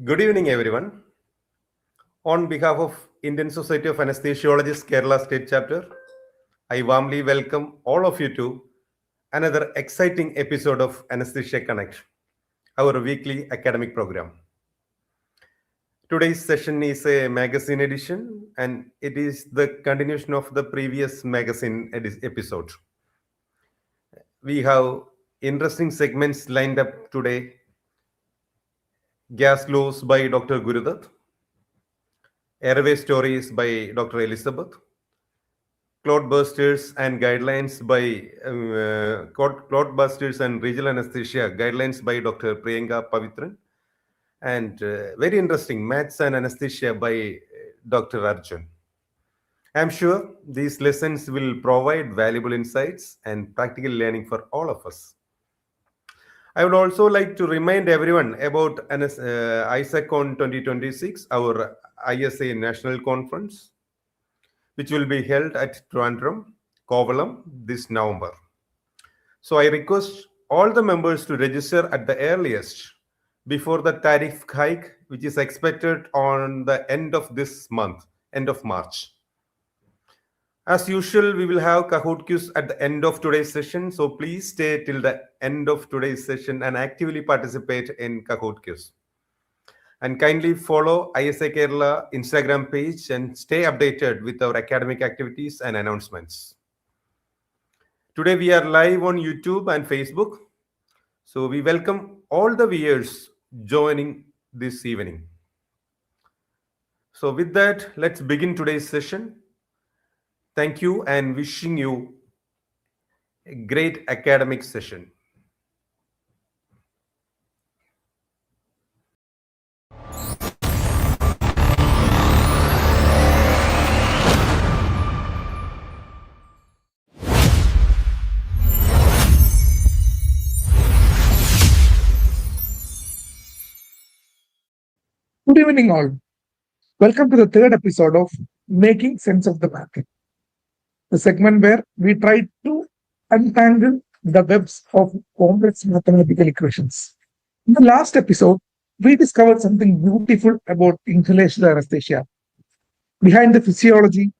Good evening, everyone. On behalf of Indian Society of Anesthesiologists Kerala State Chapter, I warmly welcome all of you to another exciting episode of Anesthesia Connect, our weekly academic program. Today's session is a magazine edition, and it is the continuation of the previous magazine episode. We have interesting segments lined up today. Gas Laws by Dr. Gurudat, Airway Stories by Dr. Elizabeth, Clot Busters and Guidelines by Clot Busters and Regional Anesthesia Guidelines by Dr. Priyanka Pavitran, and very interesting Maths and Anesthesia by Dr. Arjun. I'm sure these lessons will provide valuable insights and practical learning for all of us. I would also like to remind everyone about ISACON 2026, our ISA National Conference, which will be held at Trivandrum, Kovalam this November. So I request all the members to register at the earliest before the tariff hike, which is expected on the end of this month, end of March. As usual, we will have Kahoot quiz at the end of today's session. So please stay till the end of today's session and actively participate in Kahoot quiz. And kindly follow ISA Kerala Instagram page and stay updated with our academic activities and announcements. Today we are live on YouTube and Facebook. So we welcome all the viewers joining this evening. So with that, let's begin today's session. Thank you and wishing you a great academic session. Good evening, all. Welcome to the third episode of Making Sense of the Math, the segment where we try to untangle the webs of complex mathematical equations. In the last episode, we discovered something beautiful about inhalational anesthesia. Behind the physiology,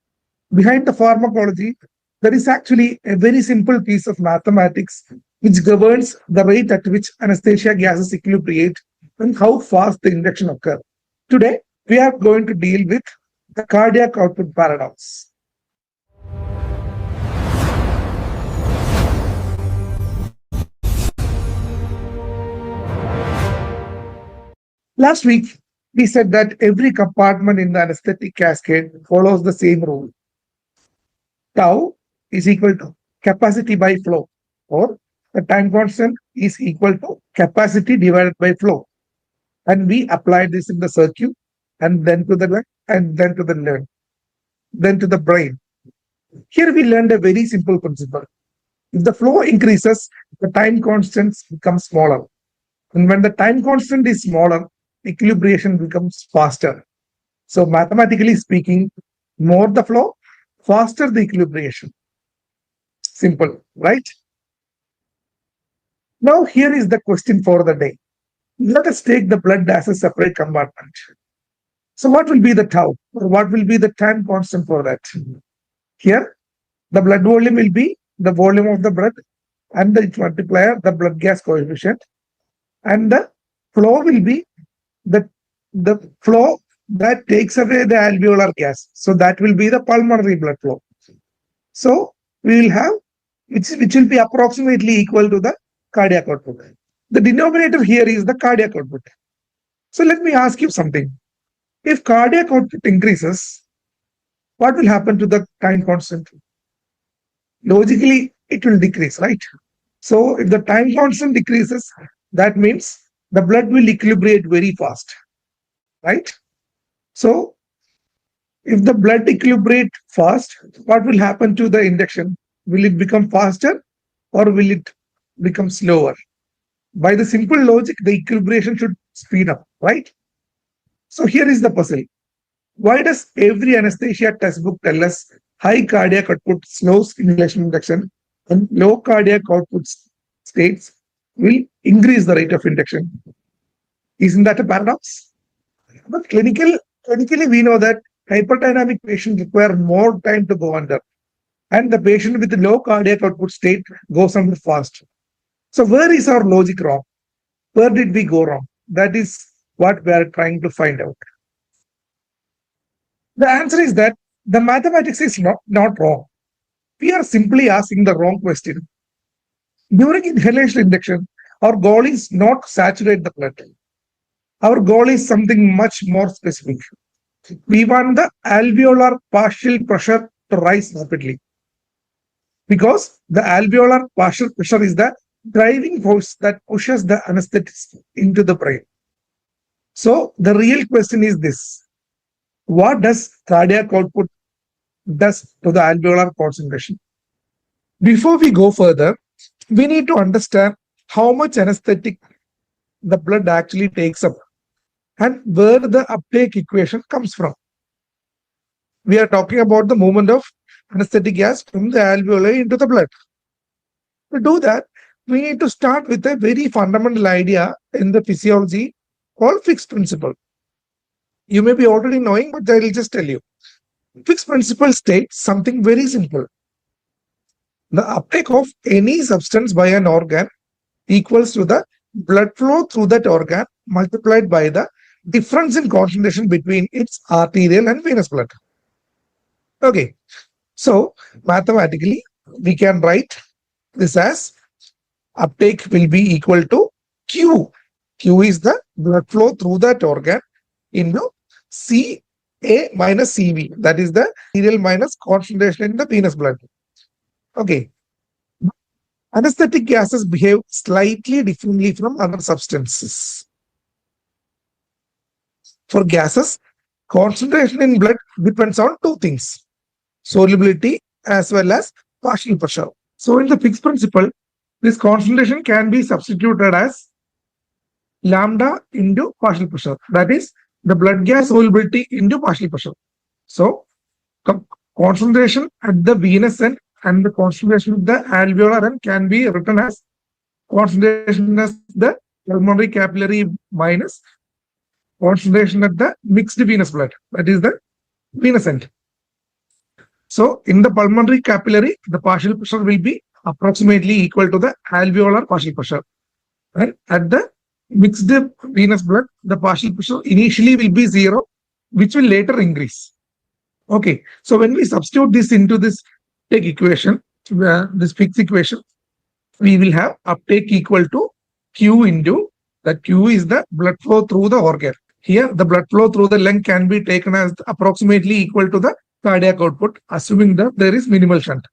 behind the pharmacology, there is actually a very simple piece of mathematics which governs the rate at which anesthesia gases equilibrate and how fast the induction occurs. Today, we are going to deal with the cardiac output paradox. Last week, we said that every compartment in the anesthetic cascade follows the same rule. Tau is equal to capacity by flow, or the time constant is equal to capacity divided by flow. And we applied this in the circuit, and then to the lung, and then to the lung, then to the brain. Here we learned a very simple principle. If the flow increases, the time constant becomes smaller. And when the time constant is smaller, equilibration becomes faster. So mathematically speaking, more the flow, faster the equilibration. Simple, right? Now here is the question for the day. Let us take the blood as a separate compartment. So what will be the tau, or what will be the time constant for that? Here, the blood volume will be the volume of the blood and the multiplier, the blood gas coefficient. And the flow will be the flow that takes away the alveolar gas. So that will be the pulmonary blood flow. So we will have, which will be approximately equal to the cardiac output. The denominator here is the cardiac output. So let me ask you something. If cardiac output increases, what will happen to the time constant? Logically, it will decrease, right? So if the time constant decreases, that means the blood will equilibrate very fast, right? So if the blood equilibrate fast, what will happen to the induction? Will it become faster or will it become slower? By the simple logic, the equilibration should speed up, right? So here is the puzzle. Why does every anesthesia textbook tell us high cardiac output slows inhalation induction and low cardiac output states will increase the rate of induction? Isn't that a paradox? But clinically, we know that hyperdynamic patients require more time to go under, and the patient with low cardiac output state goes under fast. So, where is our logic wrong? Where did we go wrong? That is what we are trying to find out. The answer is that the mathematics is not wrong. We are simply asking the wrong question. During inhalation induction, our goal is not saturate the blood. Our goal is something much more specific. We want the alveolar partial pressure to rise rapidly, because the alveolar partial pressure is the driving force that pushes the anesthetics into the brain. So the real question is this: what does cardiac output does to the alveolar concentration? Before we go further, we need to understand how much anesthetic the blood actually takes up and where the uptake equation comes from. We are talking about the movement of anesthetic gas from the alveoli into the blood. To do that, we need to start with a very fundamental idea in the physiology called Fick's principle. You may be already knowing, but I will just tell you. Fick's principle states something very simple. The uptake of any substance by an organ equals to the blood flow through that organ multiplied by the difference in concentration between its arterial and venous blood. Okay, so mathematically, we can write this as uptake will be equal to Q. Q is the blood flow through that organ into Ca minus Cv. That is the arterial minus concentration in the venous blood. Okay. Anesthetic gases behave slightly differently from other substances. For gases, concentration in blood depends on two things: solubility as well as partial pressure. So in the Fick's principle, this concentration can be substituted as lambda into partial pressure. That is the blood gas solubility into partial pressure. So concentration at the venous end and the concentration at the alveolar end can be written as concentration as the pulmonary capillary minus concentration at the mixed venous blood. That is the venous end. So in the pulmonary capillary, the partial pressure will be approximately equal to the alveolar partial pressure. And at the mixed venous blood, the partial pressure initially will be 0, which will later increase. Okay, so when we substitute this into this uptake equation, this Fick's equation, we will have uptake equal to Q into, that Q is the blood flow through the organ. Here, the blood flow through the lung can be taken as approximately equal to the cardiac output, assuming that there is minimal shunt.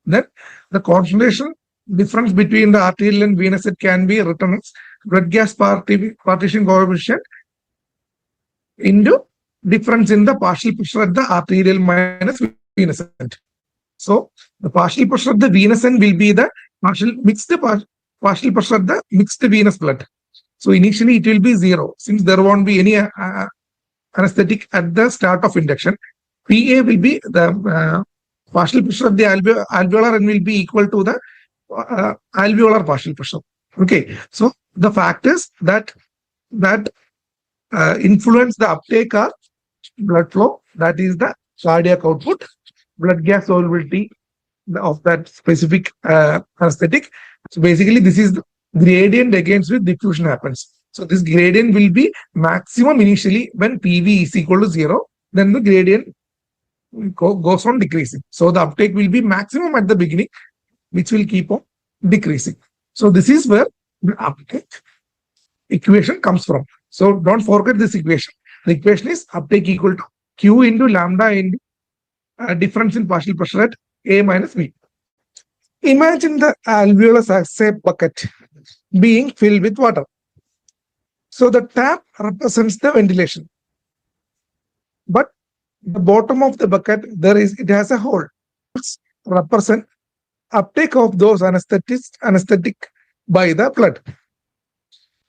Then the concentration difference between the arterial and venous end can be written as blood gas partition coefficient into difference in the partial pressure at the arterial minus venous end. So the partial pressure at the venous end will be the partial partial pressure at the mixed venous blood. So initially it will be 0, since there won't be any anesthetic at the start of induction. PA will be the partial pressure of the alveolar and will be equal to the alveolar partial pressure. Okay, so the factors that influence the uptake are blood flow, that is the cardiac output, blood gas solubility of that specific anesthetic. So basically, this is the gradient against which diffusion happens. So this gradient will be maximum initially when PV is equal to 0. Then the gradient goes on decreasing. So the uptake will be maximum at the beginning, which will keep on decreasing. So this is where the uptake equation comes from. So don't forget this equation. The equation is uptake equal to Q into lambda into difference in partial pressure at A minus B. Imagine the alveolus as a bucket being filled with water. So the tap represents the ventilation. But the bottom of the bucket, it has a hole. It represents uptake of those anesthetic by the blood.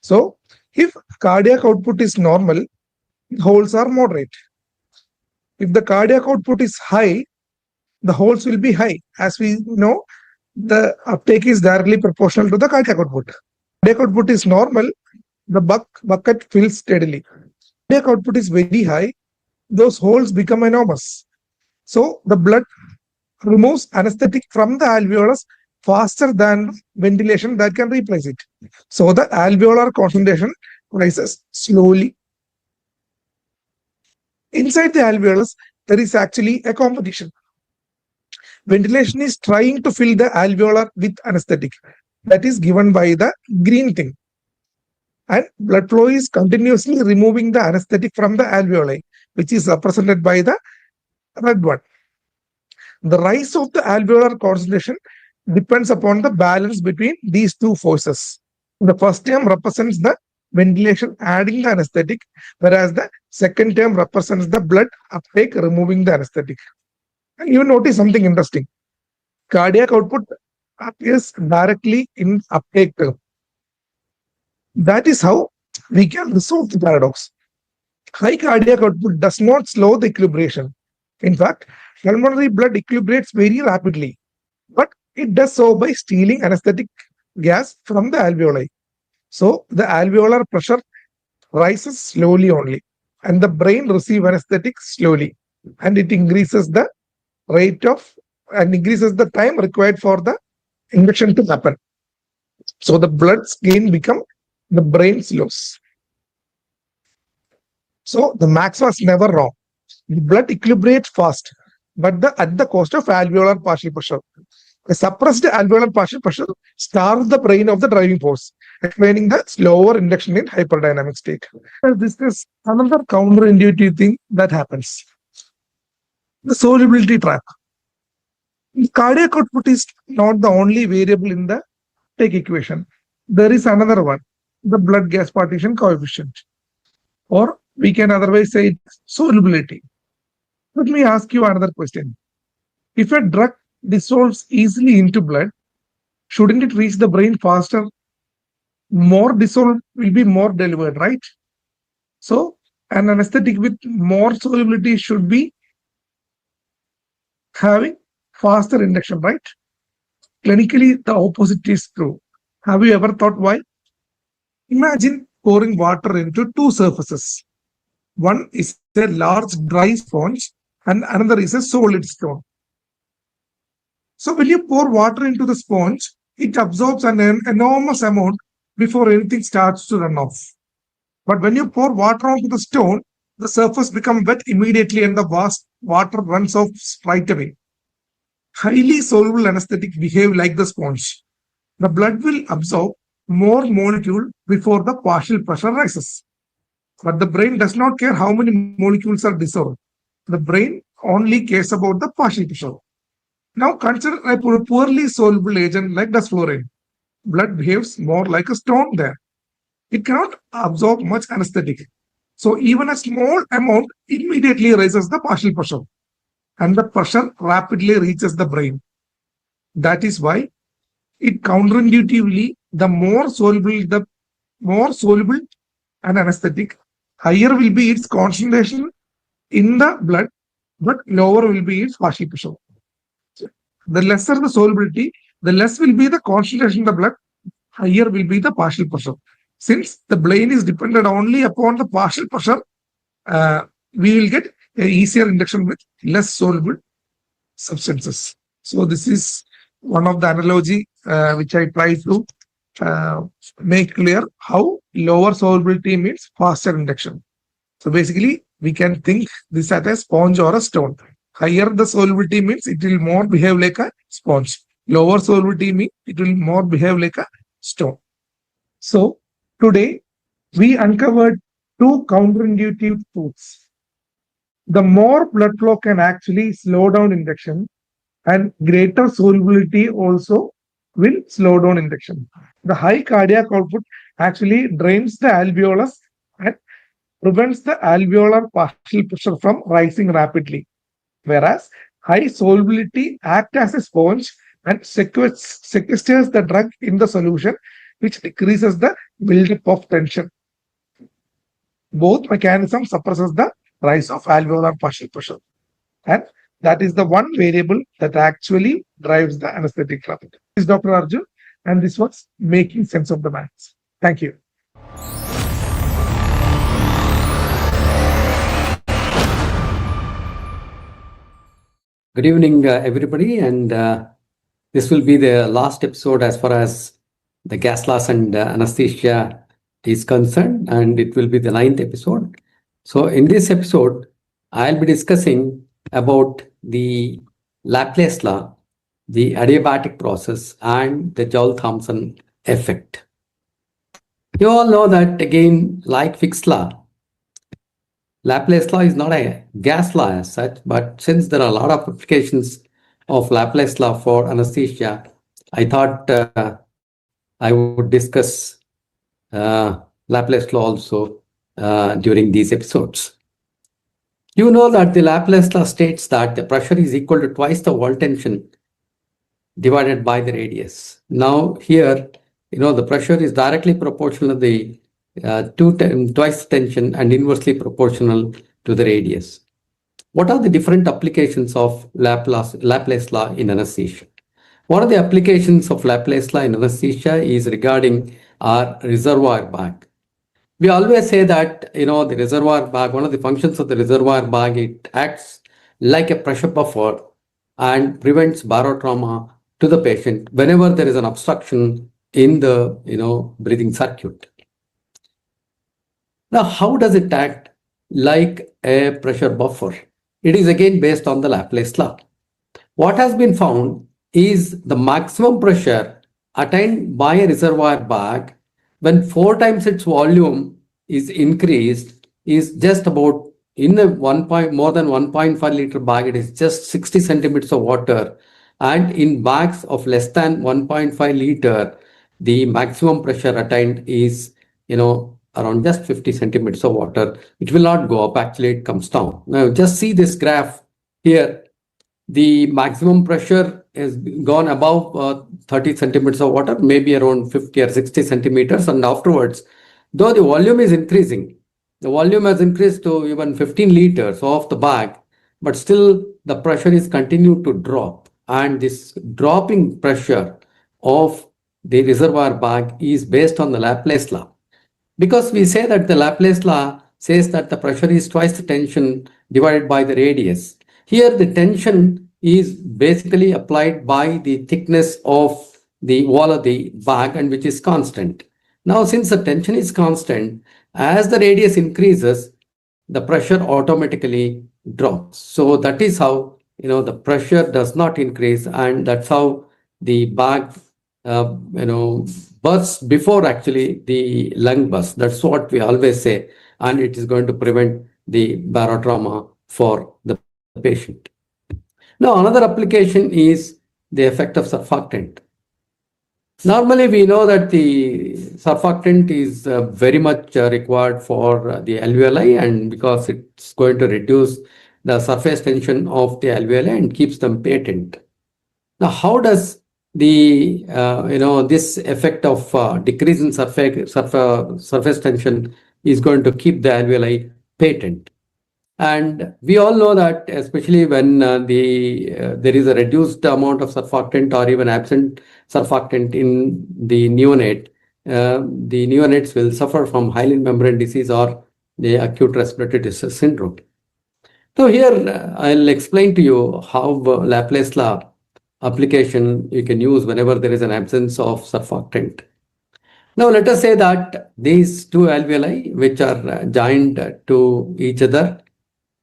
So if cardiac output is normal, holes are moderate. If the cardiac output is high, the holes will be high. As we know, the uptake is directly proportional to the cardiac output. Cardiac output is normal, the bucket fills steadily. output is very high, those holes become enormous. So the blood removes anesthetic from the alveolus faster than ventilation that can replace it. So the alveolar concentration rises slowly. Inside the alveolus, there is actually a competition. Ventilation is trying to fill the alveolar with anesthetic. That is given by the green thing. And blood flow is continuously removing the anesthetic from the alveoli, which is represented by the red one. The rise of the alveolar concentration depends upon the balance between these two forces. The first term represents the ventilation adding the anesthetic, whereas the second term represents the blood uptake removing the anesthetic. And you notice something interesting. Cardiac output appears directly in uptake term. That is how we can resolve the paradox. High cardiac output does not slow the equilibration. In fact, pulmonary blood equilibrates very rapidly, but it does so by stealing anesthetic gas from the alveoli. So the alveolar pressure rises slowly only, and the brain receives anesthetic slowly, and it increases the rate of and increases the time required for the injection to happen. So the blood's gain become the brain's loss. So the max was never wrong. The blood equilibrates fast, but at the cost of alveolar partial pressure. A suppressed alveolar partial pressure starves the brain of the driving force, explaining the slower induction in hyperdynamic state. This is another counterintuitive thing that happens. The solubility trap. The cardiac output is not the only variable in the take equation. There is another one, the blood gas partition coefficient, or we can otherwise say solubility. Let me ask you another question. If a drug dissolves easily into blood, shouldn't it reach the brain faster? More dissolved will be more delivered, right? So an anesthetic with more solubility should be having faster induction, right? Clinically, the opposite is true. Have you ever thought why? Imagine pouring water into two surfaces. One is a large dry sponge and another is a solid stone. So when you pour water into the sponge, it absorbs an enormous amount before anything starts to run off. But when you pour water onto the stone, the surface becomes wet immediately and the vast water runs off right away. Highly soluble anesthetic behave like the sponge. The blood will absorb more molecule before the partial pressure rises. But the brain does not care how many molecules are dissolved. The brain only cares about the partial pressure. Now consider a poorly soluble agent like desflurane. Blood behaves more like a stone there. It cannot absorb much anesthetic. So even a small amount immediately raises the partial pressure, and the pressure rapidly reaches the brain. That is why it counterintuitively, the more soluble an anesthetic, higher will be its concentration in the blood, but lower will be its partial pressure. The lesser the solubility, the less will be the concentration in the blood, higher will be the partial pressure. Since the brain is dependent only upon the partial pressure, we will get an easier induction with less soluble substances. So this is one of the analogy which I try to make clear how lower solubility means faster induction. So basically, we can think this as a sponge or a stone. Higher the solubility means it will more behave like a sponge. Lower solubility means it will more behave like a stone. So today, we uncovered two counterintuitive truths. The more blood flow can actually slow down induction, and greater solubility also will slow down induction. The high cardiac output actually drains the alveolus and prevents the alveolar partial pressure from rising rapidly. Whereas high solubility acts as a sponge and sequesters the drug in the solution, which decreases the buildup of tension. Both mechanisms suppresses the rise of alveolar partial pressure. And that is the one variable that actually drives the anesthetic trap. This is Dr. Arjun, and this was Making Sense of the Maths. Thank you. Good evening, everybody, and this will be the last episode as far as the gas loss and anesthesia is concerned, and it will be the 9th episode. So, in this episode, I'll be discussing about the Laplace law, the adiabatic process, and the Joule-Thomson effect. You all know that, again, like Fick's law, Laplace law is not a gas law as such, but since there are a lot of applications of Laplace law for anesthesia, I thought I would discuss Laplace law also during these episodes. You know that the Laplace law states that the pressure is equal to twice the wall tension divided by the radius. Now here, the pressure is directly proportional to the twice tension and inversely proportional to the radius. What are the different applications of Laplace law in anesthesia? One of the applications of Laplace law in anesthesia is regarding our reservoir bag. We always say that, the reservoir bag, one of the functions of the reservoir bag, it acts like a pressure buffer and prevents barotrauma to the patient whenever there is an obstruction in the, breathing circuit. Now, how does it act like a pressure buffer? It is again based on the Laplace law. What has been found is the maximum pressure attained by a reservoir bag when 4 times its volume is increased is just about in a more than 1.5 liter bag, it is just 60 centimeters of water. And in bags of less than 1.5 liter, the maximum pressure attained is, around just 50 centimeters of water. It will not go up, actually it comes down. Now just see this graph here. The maximum pressure has gone above 30 centimeters of water, maybe around 50 or 60 centimeters. And afterwards, though the volume is increasing, the volume has increased to even 15 liters of the bag, but still the pressure is continued to drop. And this dropping pressure of the reservoir bag is based on the Laplace law. Because we say that the Laplace law says that the pressure is twice the tension divided by the radius. Here the tension is basically applied by the thickness of the wall of the bag, and which is constant. Now, since the tension is constant, as the radius increases, the pressure automatically drops. So that is how, the pressure does not increase, and that's how the bag bursts before actually the lung burst. That's what we always say, and it is going to prevent the barotrauma for the patient. Now, another application is the effect of surfactant. Normally, we know that the surfactant is very much required for the alveoli, and because it's going to reduce the surface tension of the alveoli and keeps them patent. Now, how does the this effect of decrease in surface tension is going to keep the alveoli patent? And we all know that, especially when there is a reduced amount of surfactant or even absent surfactant in the neonate, the neonates will suffer from hyaline membrane disease or the acute respiratory distress syndrome. So here I'll explain to you how Laplace law application you can use whenever there is an absence of surfactant. Now let us say that these two alveoli which are joined to each other,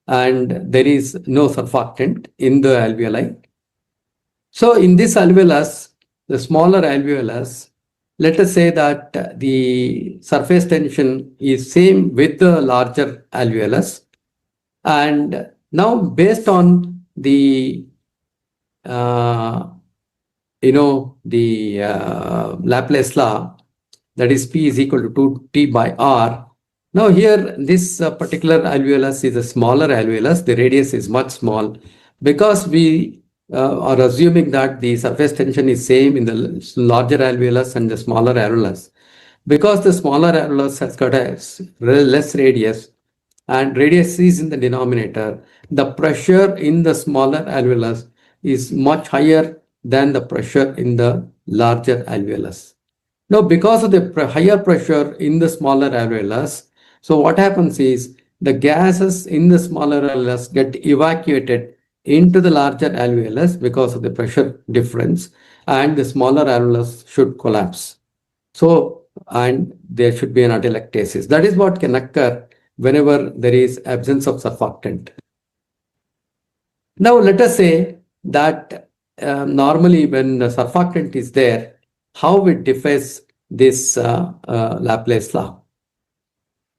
and there is no surfactant in the alveoli. So in this alveolus, the smaller alveolus, let us say that the surface tension is same with the larger alveolus. And now based on the Laplace law, that is P is equal to 2T by R. Now here, this particular alveolus is a smaller alveolus. The radius is much small because we are assuming that the surface tension is same in the larger alveolus and the smaller alveolus. Because the smaller alveolus has got a less radius and radius is in the denominator, the pressure in the smaller alveolus is much higher than the pressure in the larger alveolus. Now, because of the higher pressure in the smaller alveolus, so what happens is the gases in the smaller alveolus get evacuated into the larger alveolus because of the pressure difference, and the smaller alveolus should collapse. So, and there should be an atelectasis. That is what can occur whenever there is absence of surfactant. Now, let us say that normally when the surfactant is there, how it defies this Laplace law.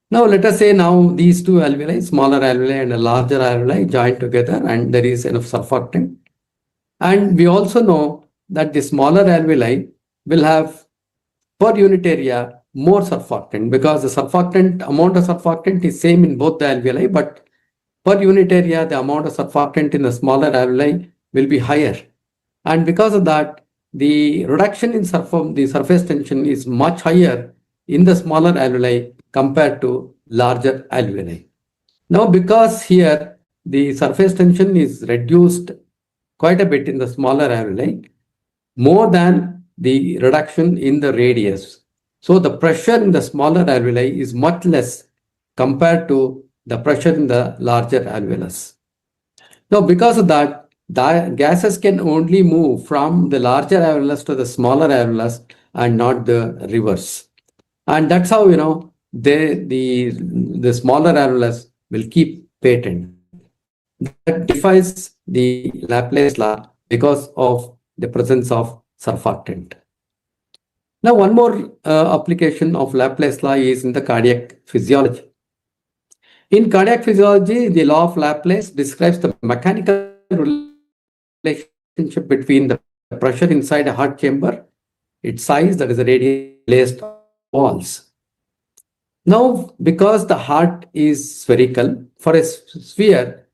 Now, let us say now these two alveoli, smaller alveoli and a larger alveoli, join together and there is enough surfactant. And we also know that the smaller alveoli will have per unit area more surfactant, because the surfactant amount of surfactant is same in both the alveoli, but per unit area the amount of surfactant in the smaller alveoli will be higher. And because of that, the reduction in the surface tension is much higher in the smaller alveoli compared to larger alveoli. Now, because here the surface tension is reduced quite a bit in the smaller alveoli, more than the reduction in the radius. So the pressure in the smaller alveoli is much less compared to the pressure in the larger alveolus. Now, because of that, the gases can only move from the larger alveolus to the smaller alveolus and not the reverse. And that's how, the smaller alveolus will keep patent. That defies the Laplace law because of the presence of surfactant. Now, one more application of Laplace law is in the cardiac physiology. In cardiac physiology, the law of Laplace describes the mechanical relationship between the pressure inside a heart chamber, its size, that is the radius, placed walls. Now, because the heart is spherical, for a sphere,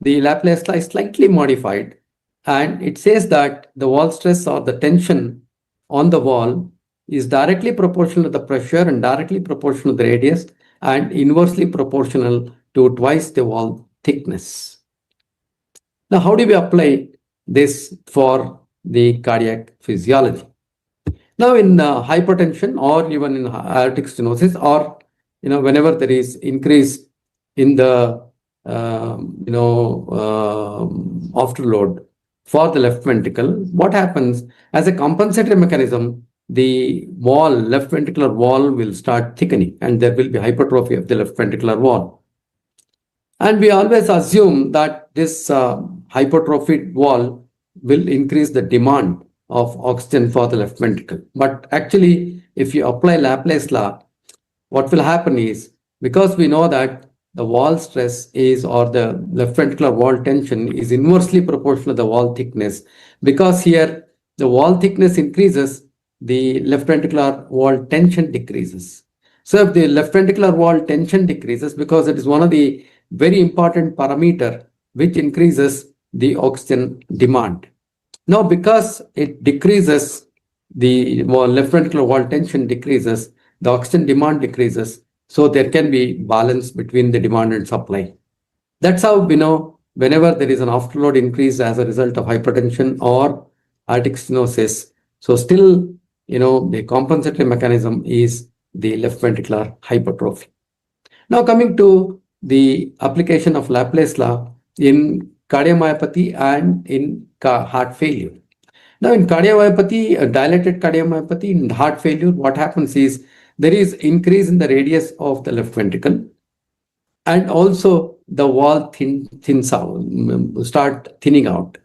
the Laplace law is slightly modified, and it says that the wall stress or the tension on the wall is directly proportional to the pressure and directly proportional to the radius and inversely proportional to twice the wall thickness. Now, how do we apply this for the cardiac physiology? Now, in hypertension or even in aortic stenosis, or whenever there is increase in the afterload for the left ventricle, what happens as a compensatory mechanism? The left ventricular wall will start thickening and there will be hypertrophy of the left ventricular wall. And we always assume that this hypertrophied wall will increase the demand of oxygen for the left ventricle. But actually, if you apply Laplace law, what will happen is, because we know that the wall stress is, or the left ventricular wall tension is inversely proportional to the wall thickness, because here the wall thickness increases, the left ventricular wall tension decreases. So if the left ventricular wall tension decreases, because it is one of the very important parameter which increases the oxygen demand. Now, because it decreases, the left ventricular wall tension decreases, the oxygen demand decreases, so there can be balance between the demand and supply. That's how we know whenever there is an afterload increase as a result of hypertension or aortic stenosis, so still the compensatory mechanism is the left ventricular hypertrophy. Now, coming to the application of Laplace law in cardiomyopathy and in heart failure. Now, in cardiomyopathy, dilated cardiomyopathy, in heart failure, what happens is there is increase in the radius of the left ventricle, and also the wall thins out, start thinning out.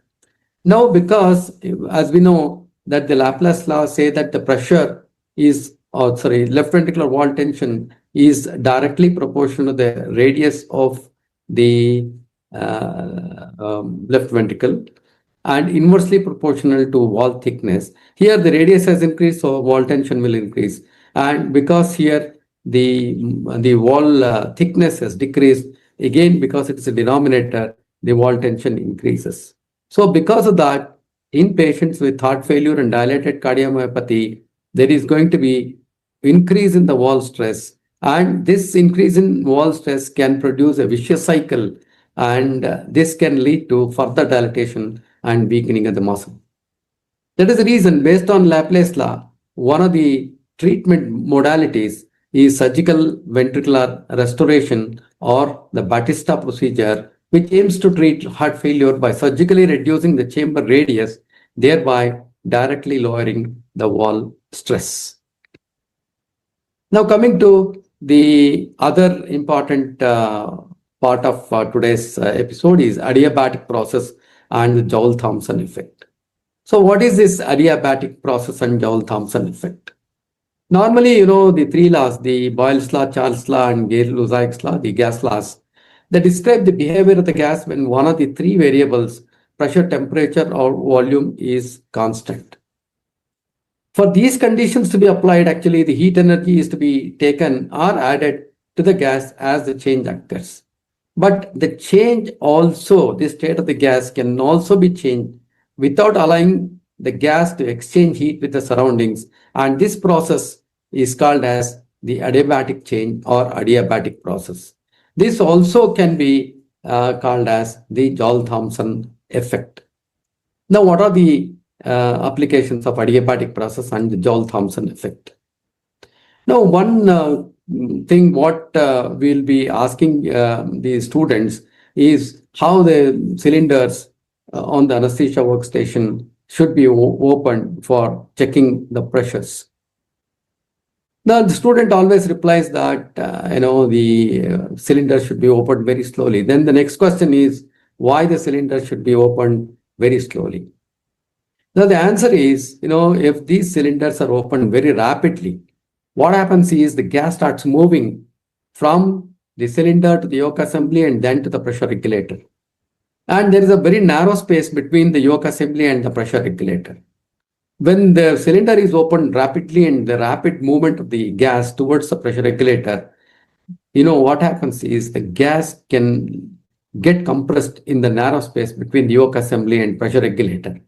Now, because as we know that the Laplace law say that the pressure is, left ventricular wall tension is directly proportional to the radius of the left ventricle and inversely proportional to wall thickness. Here the radius has increased, so wall tension will increase. And because here the wall thickness has decreased, again because it's a denominator, the wall tension increases. So because of that, in patients with heart failure and dilated cardiomyopathy, there is going to be increase in the wall stress, and this increase in wall stress can produce a vicious cycle, and this can lead to further dilatation and weakening of the muscle. That is the reason, based on Laplace law, one of the treatment modalities is surgical ventricular restoration or the Batista procedure which aims to treat heart failure by surgically reducing the chamber radius, thereby directly lowering the wall stress. Now coming to the other important part of today's episode is adiabatic process and the Joule-Thomson effect. So what is this adiabatic process and Joule-Thomson effect? Normally, the three laws, the Boyle's law, Charles' law, and Gay-Lussac's law, the gas laws, they describe the behavior of the gas when one of the three variables, pressure, temperature, or volume, is constant. For these conditions to be applied, actually, the heat energy is to be taken or added to the gas as the change occurs. But the change also, the state of the gas can also be changed without allowing the gas to exchange heat with the surroundings. And this process is called as the adiabatic change or adiabatic process. This also can be called as the Joule-Thomson effect. Now, what are the applications of adiabatic process and the Joule-Thomson effect? Now, one thing what we'll be asking the students is how the cylinders on the anesthesia workstation should be opened for checking the pressures. Now, the student always replies that, the cylinder should be opened very slowly. Then the next question is why the cylinder should be opened very slowly. Now, the answer is, if these cylinders are opened very rapidly, what happens is the gas starts moving from the cylinder to the yoke assembly and then to the pressure regulator. And there is a very narrow space between the yoke assembly and the pressure regulator. When the cylinder is opened rapidly and the rapid movement of the gas towards the pressure regulator, what happens is the gas can get compressed in the narrow space between the yoke assembly and pressure regulator.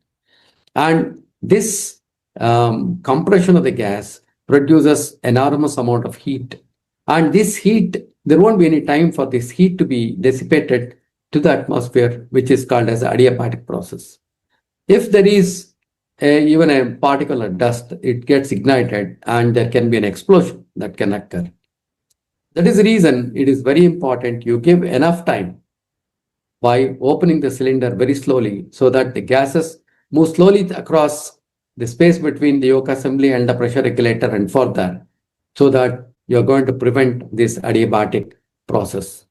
And this compression of the gas produces enormous amount of heat. And this heat, there won't be any time for this heat to be dissipated to the atmosphere, which is called as the adiabatic process. If there is even a particle of dust, it gets ignited and there can be an explosion that can occur. That is the reason it is very important you give enough time by opening the cylinder very slowly so that the gases move slowly across the space between the yoke assembly and the pressure regulator and further, so that you're going to prevent this adiabatic process.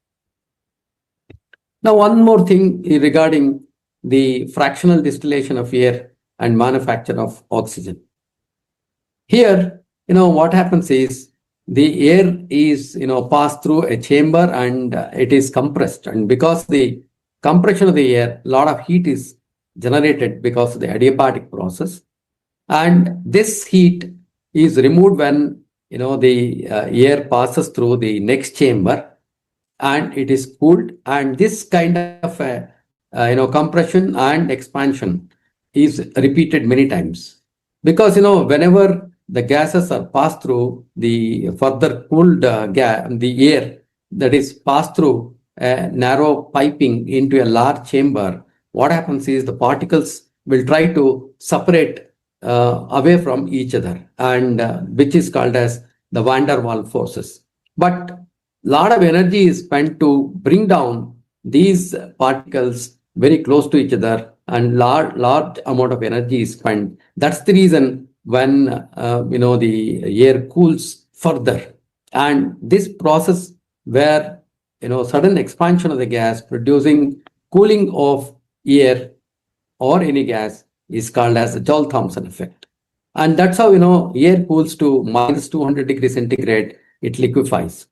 Now, one more thing regarding the fractional distillation of air and manufacture of oxygen. Here, what happens is the air is, passed through a chamber and it is compressed. And because the compression of the air, a lot of heat is generated because of the adiabatic process. And this heat is removed when, the air passes through the next chamber and it is cooled. And this kind of compression and expansion is repeated many times, because whenever the gases are passed through the further cooled the air that is passed through a narrow piping into a large chamber, what happens is the particles will try to separate away from each other, and which is called as the van der Waals forces. But a lot of energy is spent to bring down these particles very close to each other, and large amount of energy is spent. That's the reason when the air cools further, and this process where sudden expansion of the gas producing cooling of air or any gas is called as the Joule-Thomson effect. And that's how air cools to minus 200 degrees centigrade, it liquefies,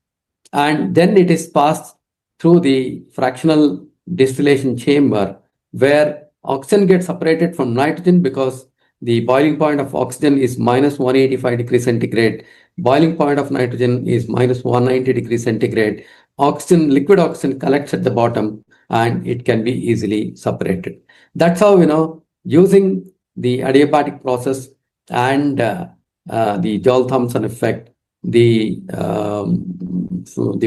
and then it is passed through the fractional distillation chamber where oxygen gets separated from nitrogen, because the boiling point of oxygen is minus 185 degrees centigrade. Boiling point of nitrogen is minus 190 degrees centigrade. Oxygen, liquid oxygen collects at the bottom and it can be easily separated. That's how, using the adiabatic process and the Joule-Thomson effect, the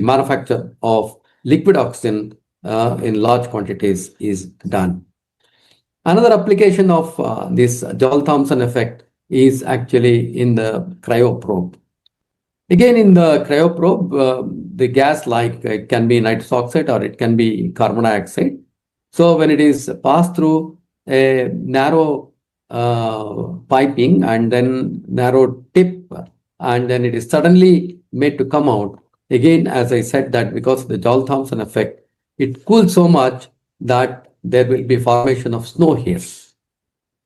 manufacture of liquid oxygen in large quantities is done. Another application of this Joule-Thomson effect is actually in the cryoprobe. Again, in the cryoprobe, the gas like it can be nitrous oxide or it can be carbon dioxide. So when it is passed through a narrow piping and then narrow tip, and then it is suddenly made to come out. Again, as I said, that because of the Joule-Thomson effect, it cools so much that there will be formation of snow hairs.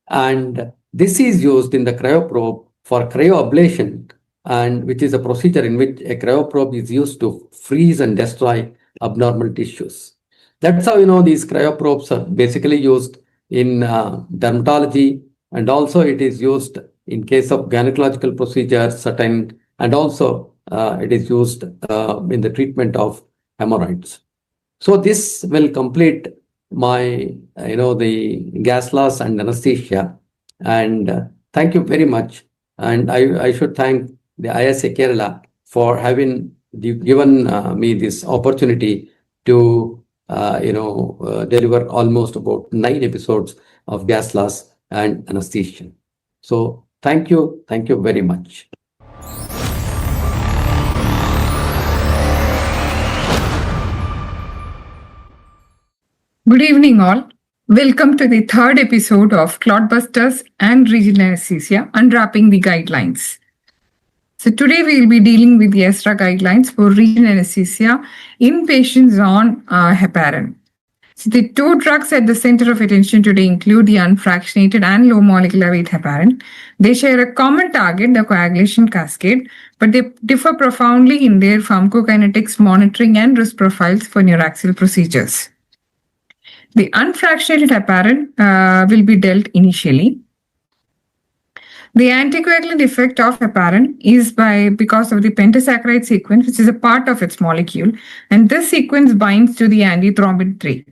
And this is used in the cryoprobe for cryoablation, and which is a procedure in which a cryoprobe is used to freeze and destroy abnormal tissues. That's how these cryoprobes are basically used in dermatology, and also it is used in case of gynecological procedures, certain, and also it is used in the treatment of hemorrhoids. So this will complete my, the gas laws and anesthesia. And thank you very much. And I should thank the ISA Kerala for having given me this opportunity to, deliver almost about 9 episodes of gas laws and anesthesia. So thank you very much. Good evening, all. Welcome to the 3rd episode of Clotbusters and Regional Anesthesia, Unwrapping the Guidelines. So today we will be dealing with the ESRA guidelines for regional anesthesia in patients on heparin. So the 2 drugs at the center of attention today include the unfractionated and low molecular weight heparin. They share a common target, the coagulation cascade, but they differ profoundly in their pharmacokinetics, monitoring, and risk profiles for neuraxial procedures. The unfractionated heparin will be dealt initially. The anticoagulant effect of heparin is because of the pentasaccharide sequence, which is a part of its molecule, and this sequence binds to the antithrombin 3.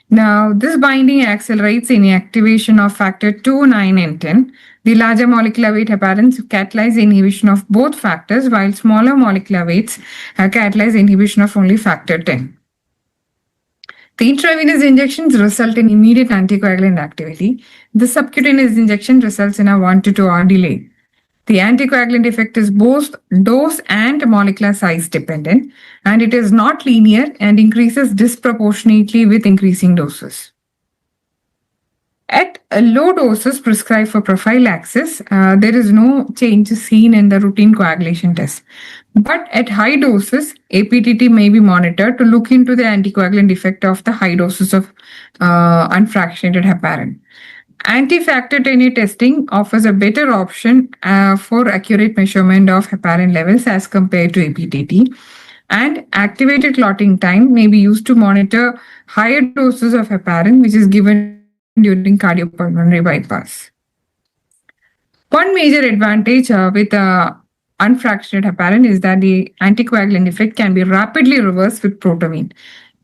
Now, this binding accelerates in activation of factor 2, 9, and 10. The larger molecular weight heparins catalyze the inhibition of both factors, while smaller molecular weights catalyze the inhibition of only factor 10. The intravenous injections result in immediate anticoagulant activity. The subcutaneous injection results in a 1 to 2 hour delay. The anticoagulant effect is both dose and molecular size dependent, and it is not linear and increases disproportionately with increasing doses. At low doses prescribed for prophylaxis, there is no change seen in the routine coagulation test. But at high doses, APTT may be monitored to look into the anticoagulant effect of the high doses of unfractionated heparin. Anti-factor Xa testing offers a better option for accurate measurement of heparin levels as compared to APTT. And activated clotting time may be used to monitor higher doses of heparin, which is given during cardiopulmonary bypass. One major advantage with unfractionated heparin is that the anticoagulant effect can be rapidly reversed with protamine.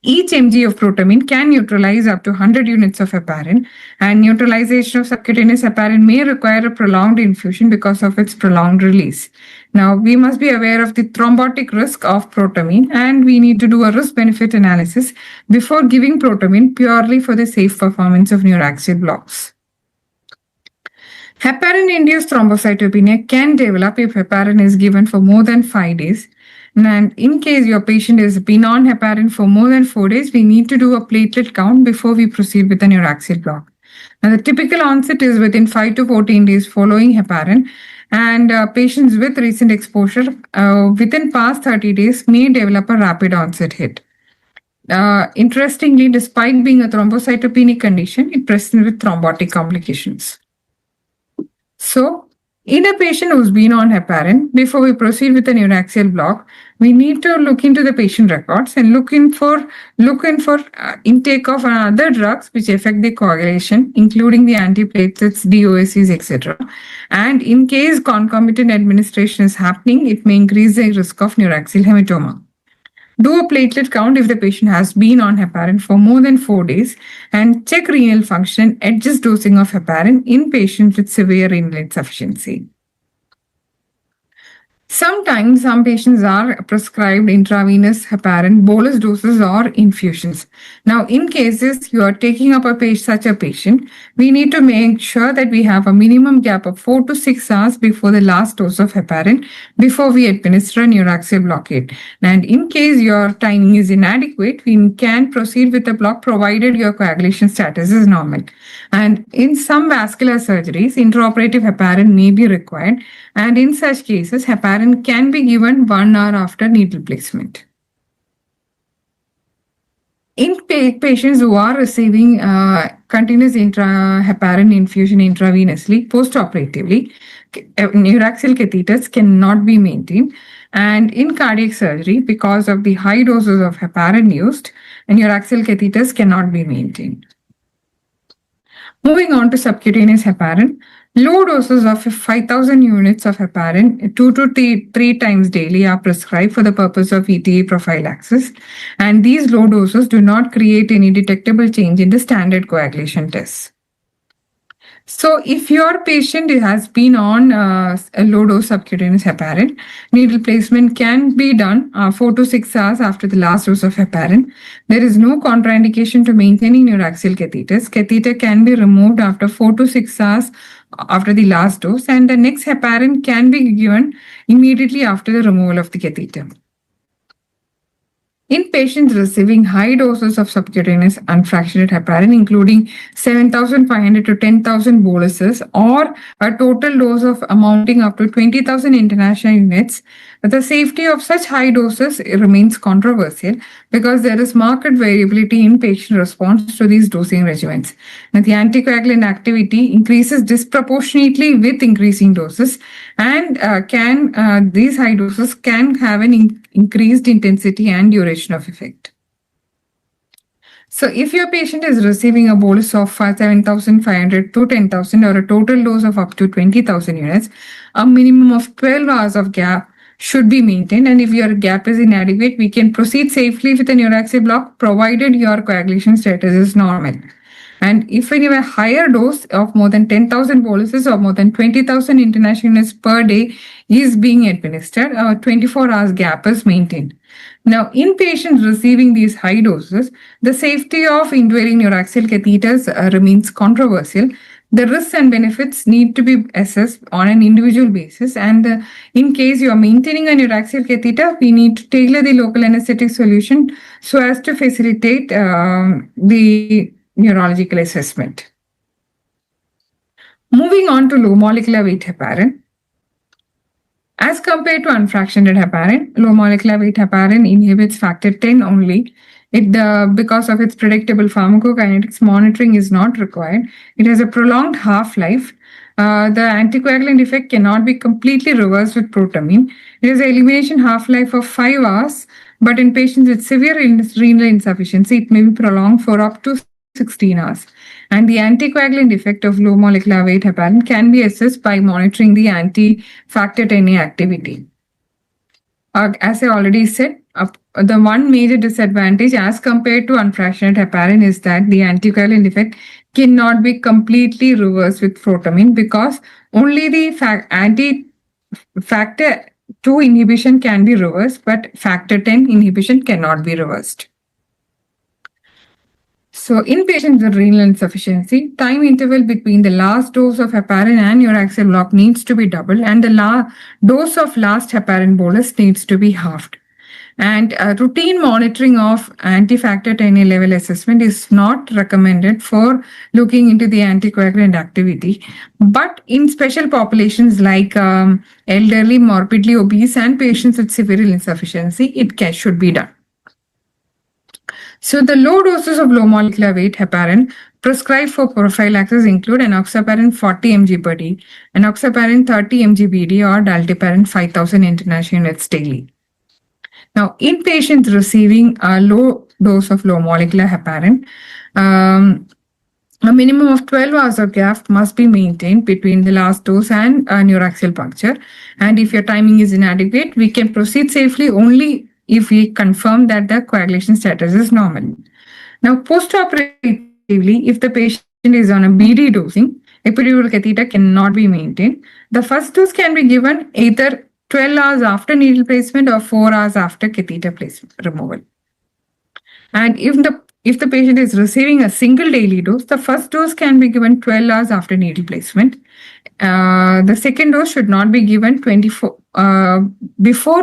Each mg of protamine can neutralize up to 100 units of heparin, and neutralization of subcutaneous heparin may require a prolonged infusion because of its prolonged release. Now, we must be aware of the thrombotic risk of protamine, and we need to do a risk-benefit analysis before giving protamine purely for the safe performance of neuraxial blocks. Heparin-induced thrombocytopenia can develop if heparin is given for more than 5 days. And in case your patient has been on heparin for more than 4 days, we need to do a platelet count before we proceed with the neuraxial block. Now, the typical onset is within 5 to 14 days following heparin, and patients with recent exposure within past 30 days may develop a rapid onset hit. Interestingly, despite being a thrombocytopenic condition, it presents with thrombotic complications. So, in a patient who's been on heparin, before we proceed with the neuraxial block, we need to look into the patient records and look in for intake of other drugs which affect the coagulation, including the antiplatelets, DOACs, etc. And in case concomitant administration is happening, it may increase the risk of neuraxial hematoma. Do a platelet count if the patient has been on heparin for more than 4 days, and check renal function, adjust dosing of heparin in patients with severe renal insufficiency. Sometimes some patients are prescribed intravenous heparin bolus doses or infusions. Now, in cases you are taking up such a patient, we need to make sure that we have a minimum gap of 4 to 6 hours before the last dose of heparin before we administer a neuraxial blockade. And in case your timing is inadequate, we can proceed with the block provided your coagulation status is normal. And in some vascular surgeries, intraoperative heparin may be required, and in such cases, heparin can be given 1 hour after needle placement. In patients who are receiving continuous heparin infusion intravenously postoperatively, neuraxial catheters cannot be maintained. And in cardiac surgery, because of the high doses of heparin used, neuraxial catheters cannot be maintained. Moving on to subcutaneous heparin, low doses of 5,000 units of heparin 2 to 3 times daily are prescribed for the purpose of ETA prophylaxis, and these low doses do not create any detectable change in the standard coagulation tests. So if your patient has been on a low-dose subcutaneous heparin, needle placement can be done 4 to 6 hours after the last dose of heparin. There is no contraindication to maintaining neuraxial catheters. Catheter can be removed after 4 to 6 hours after the last dose, and the next heparin can be given immediately after the removal of the catheter. In patients receiving high doses of subcutaneous unfractionated heparin, including 7,500 to 10,000 boluses, or a total dose of amounting up to 20,000 international units, the safety of such high doses remains controversial because there is marked variability in patient response to these dosing regimens. Now, the anticoagulant activity increases disproportionately with increasing doses, and these high doses can have an increased intensity and duration of effect. So if your patient is receiving a bolus of 7,500 to 10,000 or a total dose of up to 20,000 units, a minimum of 12 hours of gap should be maintained. And if your gap is inadequate, we can proceed safely with a neuraxial block provided your coagulation status is normal. And if you have a higher dose of more than 10,000 boluses or more than 20,000 international units per day is being administered, a 24 hours gap is maintained. Now, in patients receiving these high doses, the safety of indwelling neuraxial catheters remains controversial. The risks and benefits need to be assessed on an individual basis. And in case you are maintaining a neuraxial catheter, we need to tailor the local anesthetic solution so as to facilitate the neurological assessment. Moving on to low molecular weight heparin. As compared to unfractionated heparin, low molecular weight heparin inhibits factor 10 only. Because of its predictable pharmacokinetics, monitoring is not required. It has a prolonged half-life. The anticoagulant effect cannot be completely reversed with protamine. It has an elimination half-life of 5 hours, but in patients with severe renal insufficiency, it may be prolonged for up to 16 hours. And the anticoagulant effect of low molecular weight heparin can be assessed by monitoring the anti-factor 10A activity. As I already said, the one major disadvantage as compared to unfractionated heparin is that the anticoagulant effect cannot be completely reversed with protamine because only the anti-factor 2 inhibition can be reversed, but factor 10 inhibition cannot be reversed. So in patients with renal insufficiency, time interval between the last dose of heparin and neuraxial block needs to be doubled, and the dose of last heparin bolus needs to be halved. And routine monitoring of anti-factor 10A level assessment is not recommended for looking into the anticoagulant activity. But in special populations like elderly, morbidly obese, and patients with severe insufficiency, it should be done. So the low doses of low molecular weight heparin prescribed for prophylaxis include enoxaparin 40 mg per day, enoxaparin 30 mg BD, or dalteparin 5,000 international units daily. Now, in patients receiving a low dose of low molecular heparin, a minimum of 12 hours of gap must be maintained between the last dose and neuraxial puncture. And if your timing is inadequate, we can proceed safely only if we confirm that the coagulation status is normal. Now, postoperatively, if the patient is on a BD dosing, epidural catheter cannot be maintained. The first dose can be given either 12 hours after needle placement or 4 hours after catheter placement removal. And if the patient is receiving a single daily dose, the first dose can be given 12 hours after needle placement. The second dose should not be given before